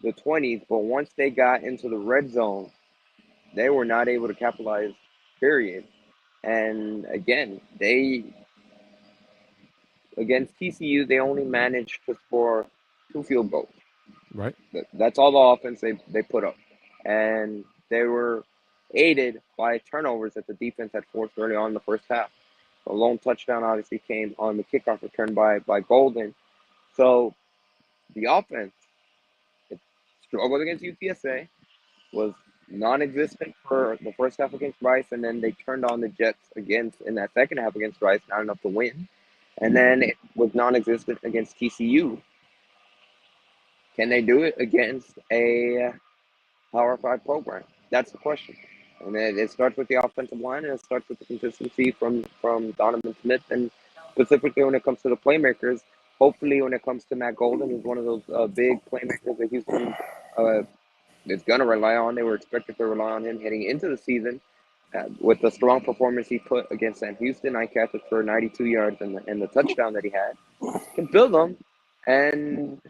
the 20s, but once they got into the red zone, they were not able to capitalize, period. And again, against TCU, they only managed to score 2 field goals. Right. That's all the offense they put up. And they were aided by turnovers that the defense had forced early on in the first half. The lone touchdown obviously came on the kickoff return by Golden. So the offense, it struggled against UTSA, was non-existent for the first half against Rice, and then they turned on the Jets in that second half against Rice, not enough to win. And then it was non-existent against TCU. Can they do it against a Power 5 program? That's the question. And then it starts with the offensive line, and it starts with the consistency from Donovan Smith, and specifically when it comes to the playmakers. Hopefully, when it comes to Matt Golden, who's one of those big playmakers that Houston is going to rely on. They were expected to rely on him heading into the season. With the strong performance he put against Sam Houston, 9 catches for 92 yards and the touchdown that he had, can build them, and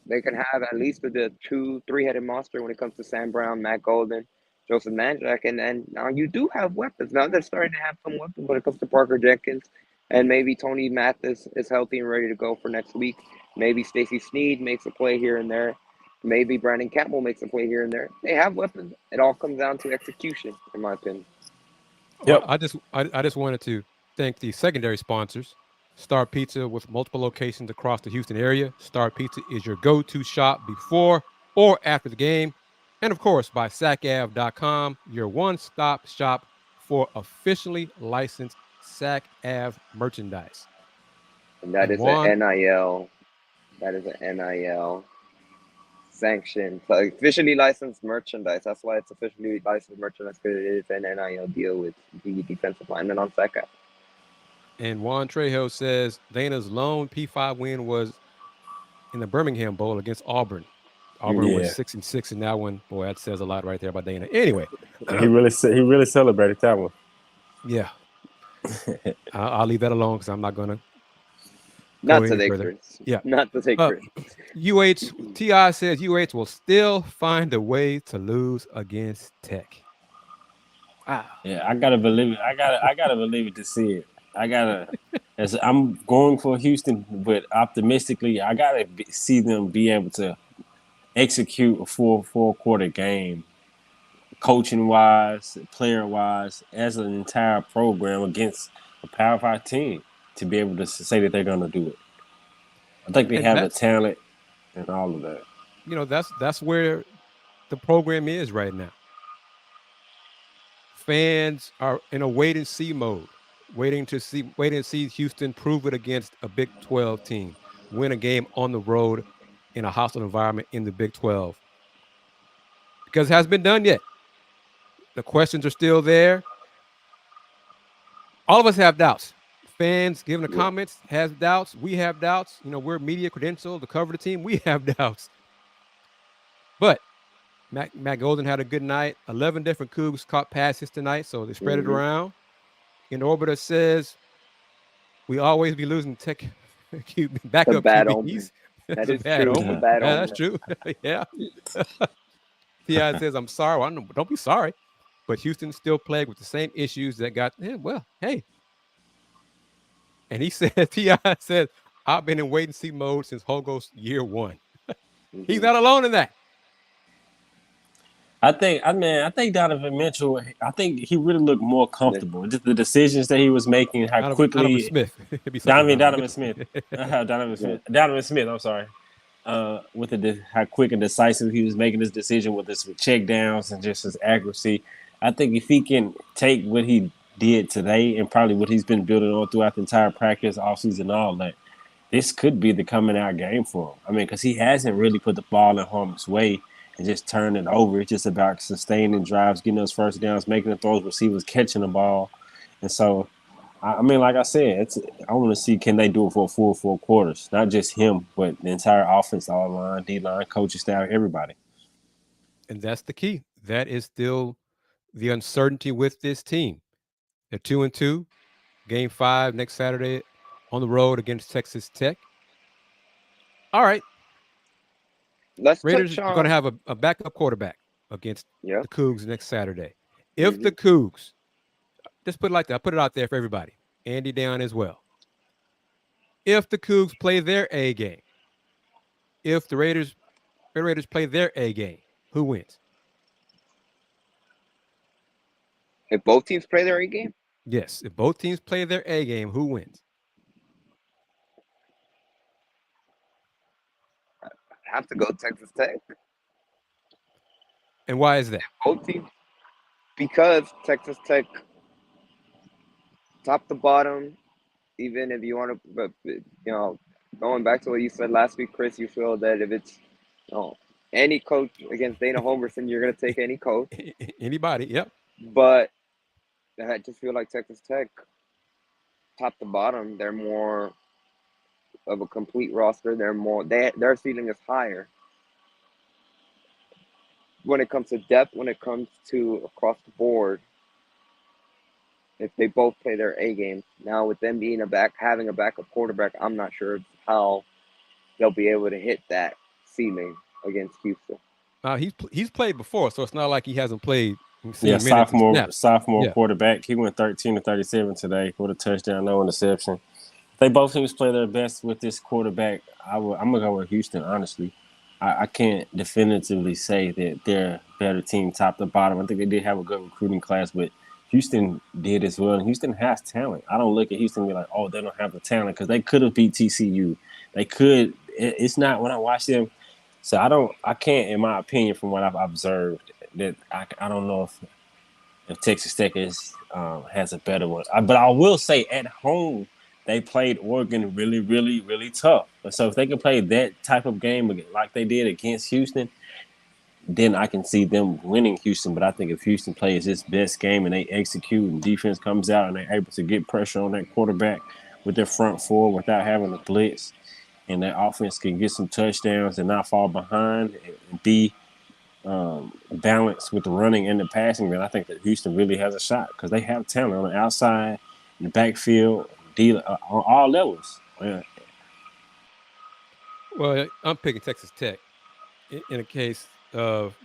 they can have at least the 2-3-headed monster when it comes to Sam Brown, Matt Golden, Joseph Manjack, and now you do have weapons. Now they're starting to have some weapons when it comes to Parker Jenkins, and maybe Tony Mathis is healthy and ready to go for next week. Maybe Stacey Sneed makes a play here and there. Maybe Brandon Campbell makes a play here and there. They have weapons. It all comes down to execution, in my opinion. Yep. I just wanted to thank the secondary sponsors. Star Pizza, with multiple locations across the Houston area. Star Pizza is your go-to shop before or after the game. And of course, by SACAV.com, your one-stop shop for officially licensed SAC Ave merchandise. And that is an NIL. That is an NIL sanctioned, so officially licensed merchandise. That's why it's officially licensed merchandise, because it is an NIL deal with the defensive lineman on SAC Ave. And Juan Trejo says Dana's lone P5 win was in the Birmingham Bowl against Auburn. Auburn was 6-6 in that one. Boy, that says a lot right there about Dana. Anyway, he really celebrated that one. Yeah, I'll leave that alone because I'm not gonna. Not to take Kris. Yeah, not to take Kris. Ti says UH will still find a way to lose against Tech. Yeah, I gotta believe it. I gotta believe it to see it. As I'm going for Houston, but optimistically, I gotta see them be able to execute a full quarter game, coaching wise, player wise, as an entire program against a Power 5 team to be able to say that they're gonna do it. I think they have the talent and all of that. You know, that's where the program is right now. Fans are in a wait and see mode, waiting to see Houston prove it against a Big 12 team, win a game on the road in a hostile environment in the Big 12. Because it hasn't been done yet. The questions are still there. All of us have doubts. Fans giving the comments has doubts. We have doubts. You know, we're media credentialed to cover the team. We have doubts. But Matt Golden had a good night. 11 different Cougs caught passes tonight, so they spread it around. And Orbiter says we always be losing Tech backup QBs. That is true. That's true. Yeah. T.I. says, I'm sorry. Well, don't be sorry. But Houston still plagued with the same issues that got, hey. And he said, T.I. said, I've been in wait and see mode since Hogo's year one. He's not alone in that. I think Donovan Mitchell, I think he really looked more comfortable. Just the decisions that he was making, how quickly. Donovan Smith. Donovan Smith, I'm sorry. With how quick and decisive he was making his decision with his check downs and just his accuracy. I think if he can take what he did today and probably what he's been building on throughout the entire practice, offseason, and all that, this could be the coming out game for him. I mean, because he hasn't really put the ball in harm's way and just turn it over. It's just about sustaining drives, getting those first downs, making the throws, receivers catching the ball. And so, I mean, like I said, I want to see can they do it for a full 4 quarters. Not just him, but the entire offense, all line, D-line, coaching staff, everybody. And that's the key. That is still the uncertainty with this team. They're 2-2. Game 5 next Saturday on the road against Texas Tech. All right. Raiders are going to have a backup quarterback against the Cougs next Saturday. If the Cougs, just put it like that, I put it out there for everybody, Andy Da'Yon as well. If the Cougs play their A game, if the Raiders play their A game, who wins? If both teams play their A game? Yes, if both teams play their A game, who wins? Have to go Texas Tech. And why is that? Both teams. Because Texas Tech, top to bottom, even if you want to, going back to what you said last week, Kris, you feel that if it's any coach against Dana Holmgren, you're going to take any coach. Anybody, yep. But I just feel like Texas Tech, top to bottom, they're more of a complete roster. Their ceiling is higher when it comes to depth, when it comes to across the board. If they both play their A game now, with them being having a backup quarterback, I'm not sure how they'll be able to hit that ceiling against Houston. He's played before, so it's not like he hasn't played. Sophomore quarterback. He went 13-37 today with a touchdown, no interception. They both teams play their best with this quarterback. I'm going to go with Houston, honestly. I can't definitively say that they're a better team top to bottom. I think they did have a good recruiting class, but Houston did as well. And Houston has talent. I don't look at Houston and be like, oh, they don't have the talent, because they could have beat TCU. They could. It's not when I watch them. So I can't, in my opinion, from what I've observed, that I don't know if Texas Tech has a better one. But I will say at home, they played Oregon really, really, really tough. And so if they can play that type of game like they did against Houston, then I can see them winning Houston. But I think if Houston plays its best game and they execute and defense comes out and they're able to get pressure on that quarterback with their front four without having to blitz, and their offense can get some touchdowns and not fall behind and be balanced with the running and the passing, then I think that Houston really has a shot because they have talent on the outside, in the backfield, on all levels. Yeah. Well, I'm picking Texas Tech in a case of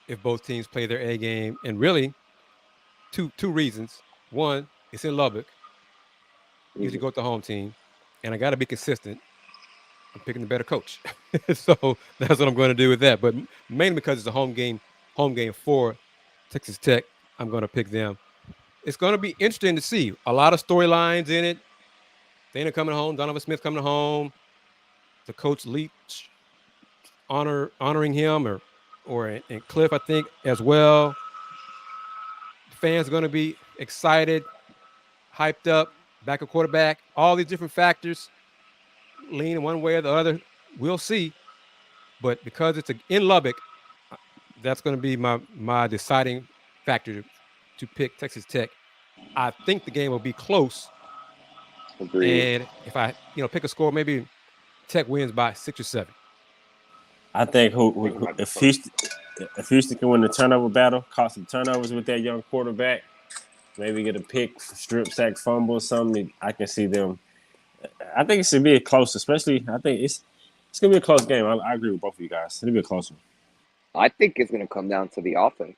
if both teams play their A game, and really two reasons. One, it's in Lubbock. Usually go with the home team, and I got to be consistent. I'm picking the better coach, so that's what I'm going to do with that. But mainly because it's a home game for Texas Tech, I'm going to pick them. It's going to be interesting to see a lot of storylines in it. Dana coming home, Donovan Smith coming home, the coach Leach honoring him, and Cliff, I think, as well. Fans are going to be excited, hyped up, back at quarterback, all these different factors lean one way or the other. We'll see. But because it's in Lubbock, that's going to be my deciding factor to pick Texas Tech. I think the game will be close. Agreed. And if I pick a score, maybe Tech wins by 6 or 7. I think if Houston can win the turnover battle, cause some turnovers with that young quarterback, maybe get a pick, strip sack, fumble, or something, I can see them. I think it should be a close, especially. I think it's gonna be a close game. I agree with both of you guys. It'll be a close one. I think it's going to come down to the offense.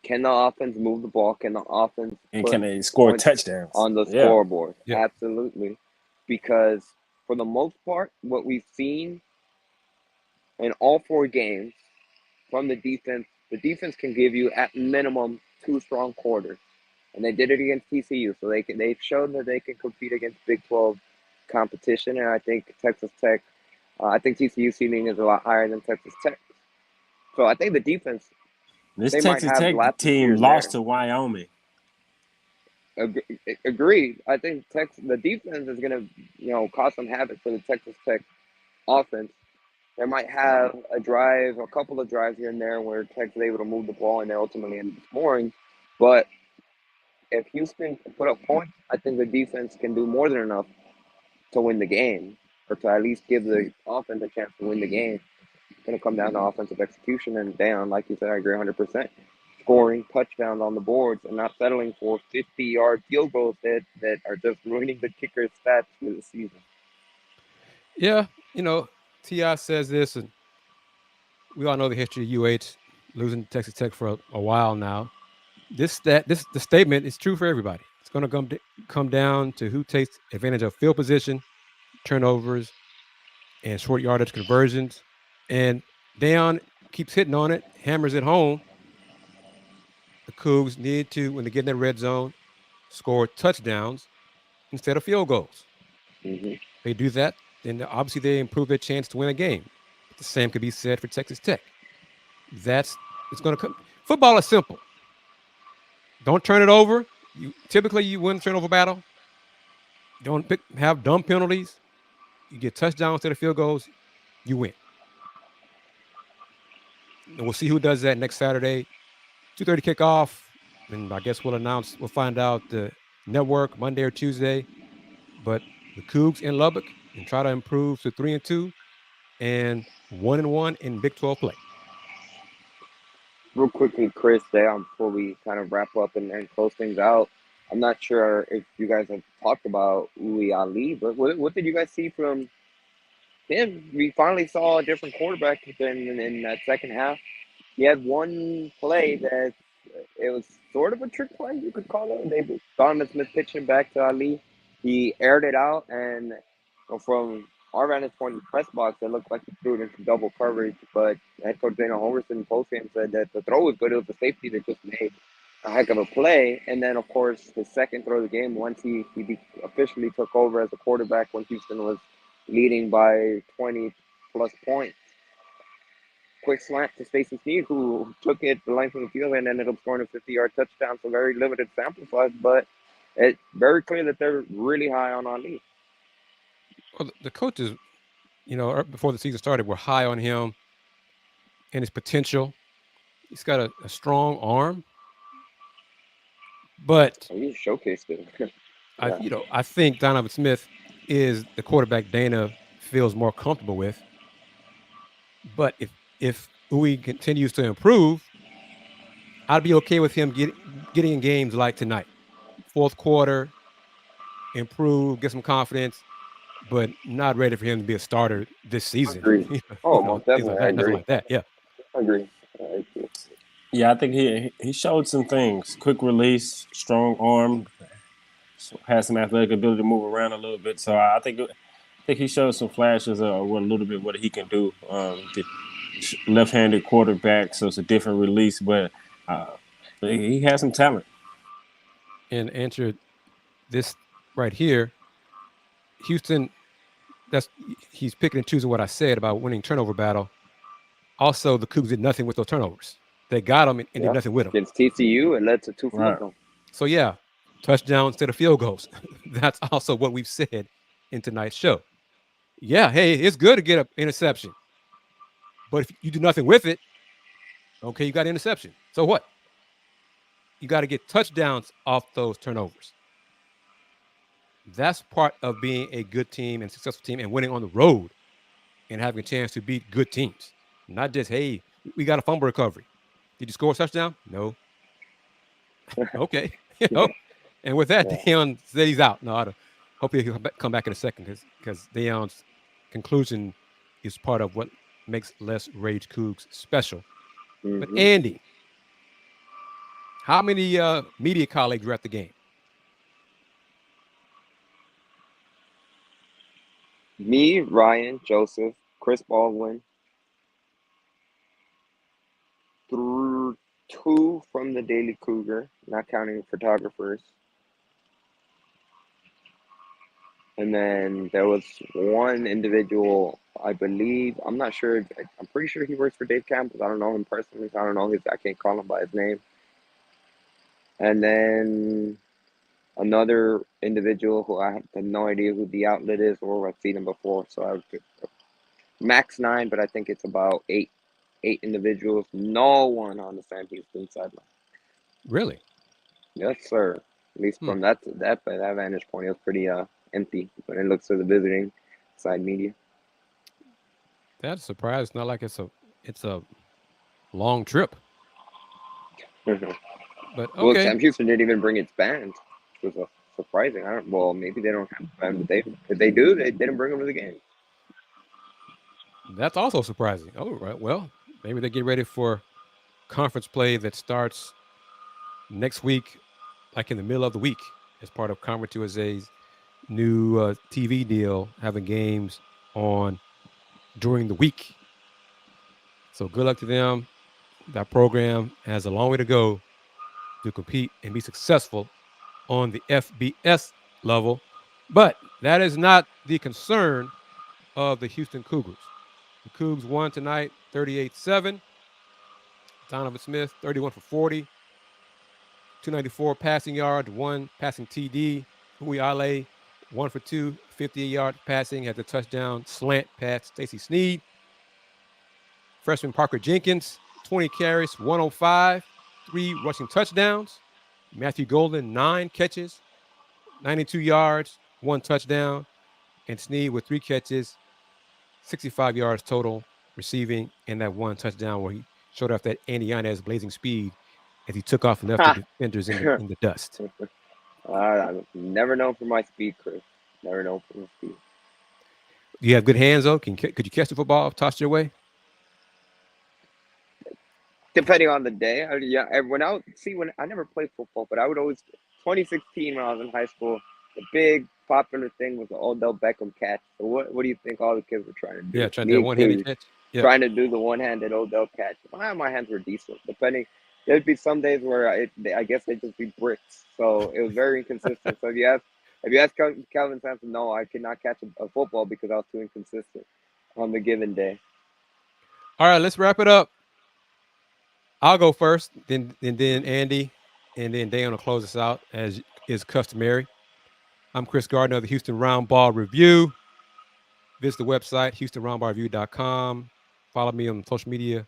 Can the offense move the ball? Can the offense can they score touchdowns on the scoreboard? Yeah. Absolutely. Because for the most part, what we've seen in all 4 games from the defense can give you at minimum 2 strong quarters. And they did it against TCU. So they've shown that they can compete against Big 12 competition. And I think Texas Tech, I think TCU ceiling is a lot higher than Texas Tech. So I think the defense. This Texas Tech team lost to Wyoming. Agreed. I think the defense is going to, cause some havoc for the Texas Tech offense. They might have a couple of drives here and there where Tech is able to move the ball and they ultimately end up scoring. But if Houston can put up points, I think the defense can do more than enough to win the game, or to at least give the offense a chance to win the game. It's going to come down to offensive execution and down, like you said, I agree 100%. Scoring touchdowns on the boards and not settling for 50-yard field goals that are just ruining the kicker's stats for the season. Yeah, T.I. says this, and we all know the history of UH losing to Texas Tech for a while now. The statement is true for everybody. It's going to come down to who takes advantage of field position, turnovers, and short yardage conversions. And Da'Yon keeps hitting on it, hammers it home. The Cougs need to, when they get in the red zone, score touchdowns instead of field goals. Mm-hmm. They do that, then obviously they improve their chance to win a game. But the same could be said for Texas Tech. It's going to come. Football is simple. Don't turn it over. Typically you win the turnover battle. Don't have dumb penalties. You get touchdowns instead of field goals. You win. And we'll see who does that next Saturday. 2:30 kickoff. And I guess we'll find out the network Monday or Tuesday. But the Cougs in Lubbock and try to improve to 3-2 and 1-1 in Big 12 play. Real quickly, Kris, before we kind of wrap up and close things out, I'm not sure if you guys have talked about Uli Ali, but what did you guys see from him? We finally saw a different quarterback in that second half. He had one play that it was sort of a trick play, you could call it. Donovan Smith pitched him back to Ali. He aired it out, and from our vantage point in the press box, it looked like he threw it into double coverage. But head coach Dana Holgorsen postgame said that the throw was good. It was the safety that just made a heck of a play. And then, of course, his second throw of the game, once he officially took over as a quarterback when Houston was leading by 20-plus points. Quick slant to Stacy Snead, who took it the length of the field and ended up scoring a 50-yard touchdown. So very limited sample size, but it's very clear that they're really high on Ali. Well, the coaches, before the season started, were high on him. and his potential. He's got a strong arm, but you showcased it. Yeah. I think Donovan Smith is the quarterback Dana feels more comfortable with. But if Uwe continues to improve, I'd be okay with him getting in games like tonight, fourth quarter, improve, get some confidence, but not ready for him to be a starter this season. Agreed. Most definitely. I agree. Nothing like that. Yeah. I agree. Yeah, I think he showed some things. Quick release, strong arm, has some athletic ability to move around a little bit. So I think he showed some flashes of a little bit what he can do. The left-handed quarterback, so it's a different release, but he has some talent. And answer this right here, Houston. He's picking and choosing what I said about winning turnover battle. Also, the Cougs did nothing with those turnovers. They got them and did nothing with them. Against TCU, it led to 2 field goals. So yeah, touchdowns instead of field goals. That's also what we've said in tonight's show. Yeah, hey, it's good to get an interception, but if you do nothing with it, okay, you got an interception. So what? You got to get touchdowns off those turnovers. That's part of being a good team and successful team and winning on the road and having a chance to beat good teams. Not just, hey, we got a fumble recovery. Did you score a touchdown? No. Okay. And with that, Da'Yon said he's out. No, hopefully he'll come back in a second because Da'Yon's conclusion is part of what makes Les Rage Coogs special. Mm-hmm. But Andy, how many media colleagues were at the game? Me, Ryan, Joseph, Kris Baldwin, 2 from the Daily Cougar, not counting photographers. And then there was one individual, I believe, I'm not sure, I'm pretty sure he works for Dave Campbell. I don't know him personally, so I don't know I can't call him by his name. And then another individual who I have no idea who the outlet is or I've seen him before. So I would max 9, but I think it's about 8 individuals. No one on the Sam Houston sideline. Really? Yes, sir. At least from that vantage point, it was pretty empty when it looks to the visiting side media. That's a surprise. It's not like it's a long trip. But okay. Well, Sam Houston didn't even bring its band. It was surprising. Maybe they don't have a band, but if they do, they didn't bring them to the game. That's also surprising. Oh, right. Well, maybe they get ready for conference play that starts next week, like in the middle of the week, as part of Conference USA's new TV deal, having games on during the week. So good luck to them. That program has a long way to go to compete and be successful on the FBS level. But that is not the concern of the Houston Cougars. The Cougs won tonight 38-7. Donovan Smith, 31 for 40. 294 passing yards, 1 passing TD. Hui Ale, 1 for 2, 58-yard passing, had the touchdown slant pass. Stacey Sneed. Freshman Parker Jenkins, 20 carries, 105, 3 rushing touchdowns. Matthew Golden, 9 catches, 92 yards, 1 touchdown. And Sneed with 3 catches, 65 yards total receiving, and that 1 touchdown where he showed off that Andy Yanez blazing speed as he took off and left the defenders in the dust. I've never known for my speed, Kris. Never known for my speed. You have good hands, though? Could you catch the football tossed your way? Depending on the day. When I never played football, but I would always, 2016 when I was in high school, the big popular thing was the Odell Beckham catch. So what do you think all the kids were trying to do? Yeah, trying to do a one-handed catch. Yeah. Trying to do the one-handed Odell catch. My hands were decent. Depending, there'd be some days where I guess they'd just be bricks. So it was very inconsistent. So if you ask Calvin Sampson, no, I could not catch a football because I was too inconsistent on the given day. All right, let's wrap it up. I'll go first, then Andy, and then Da'Yon will close us out as is customary. I'm Kris Gardner of the Houston Round Ball Review. Visit the website, HoustonRoundBallReview.com. Follow me on social media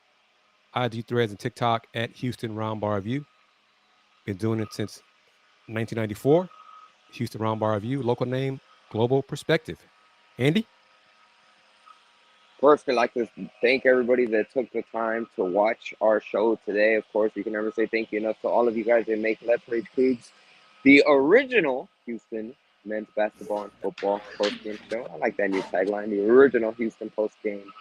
IG threads and TikTok at Houston Roundbar Review. Been doing it since 1994. Houston Roundbar Review, local name, global perspective. Andy? First, I'd like to thank everybody that took the time to watch our show today. Of course, we can never say thank you enough to all of you guys that make Let's Rage Coogs the original Houston men's basketball and football post-game show. I like that new tagline, the original Houston post-game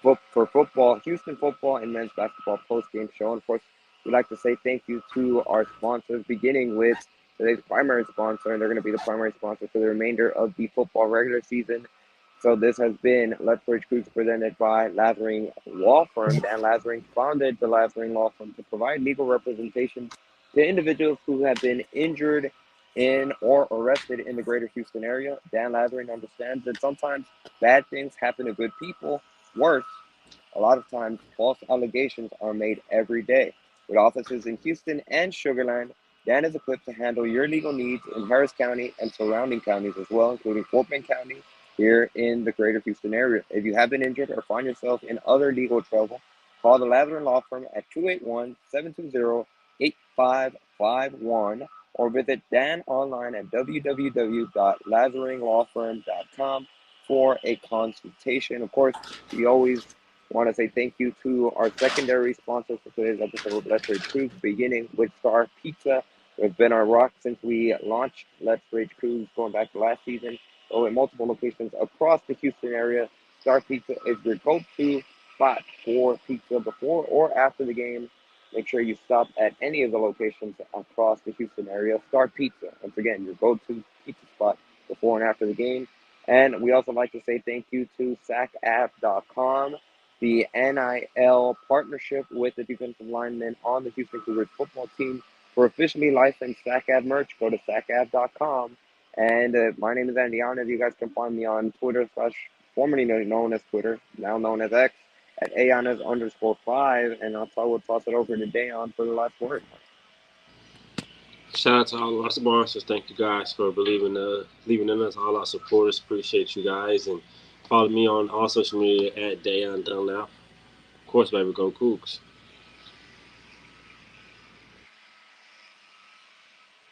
for football, Houston football and men's basketball post-game show. And of course, we'd like to say thank you to our sponsors, beginning with today's primary sponsor, and they're going to be the primary sponsor for the remainder of the football regular season. So this has been Let's Rage Coogs presented by Lazarine Law Firm. Dan Lazarine founded the Lazarine Law Firm to provide legal representation to individuals who have been injured in or arrested in the greater Houston area. Dan Lazarine understands that sometimes bad things happen to good people. Worse, a lot of times false allegations are made every day. With offices in Houston and Sugar Land, Dan is equipped to handle your legal needs in Harris County and surrounding counties as well, including Fort Bend County, here in the greater Houston area. If you have been injured or find yourself in other legal trouble, call the Lazarine Law Firm at 281-720-8551 or visit Dan online at www.lazarinelawfirm.com for a consultation. Of course, we always want to say thank you to our secondary sponsors for today's episode of Let's Rage Coogs, beginning with Star Pizza. It's been our rock since we launched Let's Rage Coogs going back to last season. So in multiple locations across the Houston area, Star Pizza is your go-to spot for pizza before or after the game. Make sure you stop at any of the locations across the Houston area. Star Pizza, once again, your go-to pizza spot before and after the game. And we also like to say thank you to SACApp.com, the NIL partnership with the defensive linemen on the Houston Cougars football team. For officially licensed SACApp merch, go to SACApp.com. And my name is Andy Yanez. You guys can find me on Twitter, formerly known as Twitter, now known as X, at Ayanez_5. And we'll toss it over to Da'Yon for the last word. Shout out to all of our sponsors. Thank you guys for believing in us. All our supporters, appreciate you guys. And follow me on all social media at Da'Yon Dunlap. Of course, baby, go Cougs.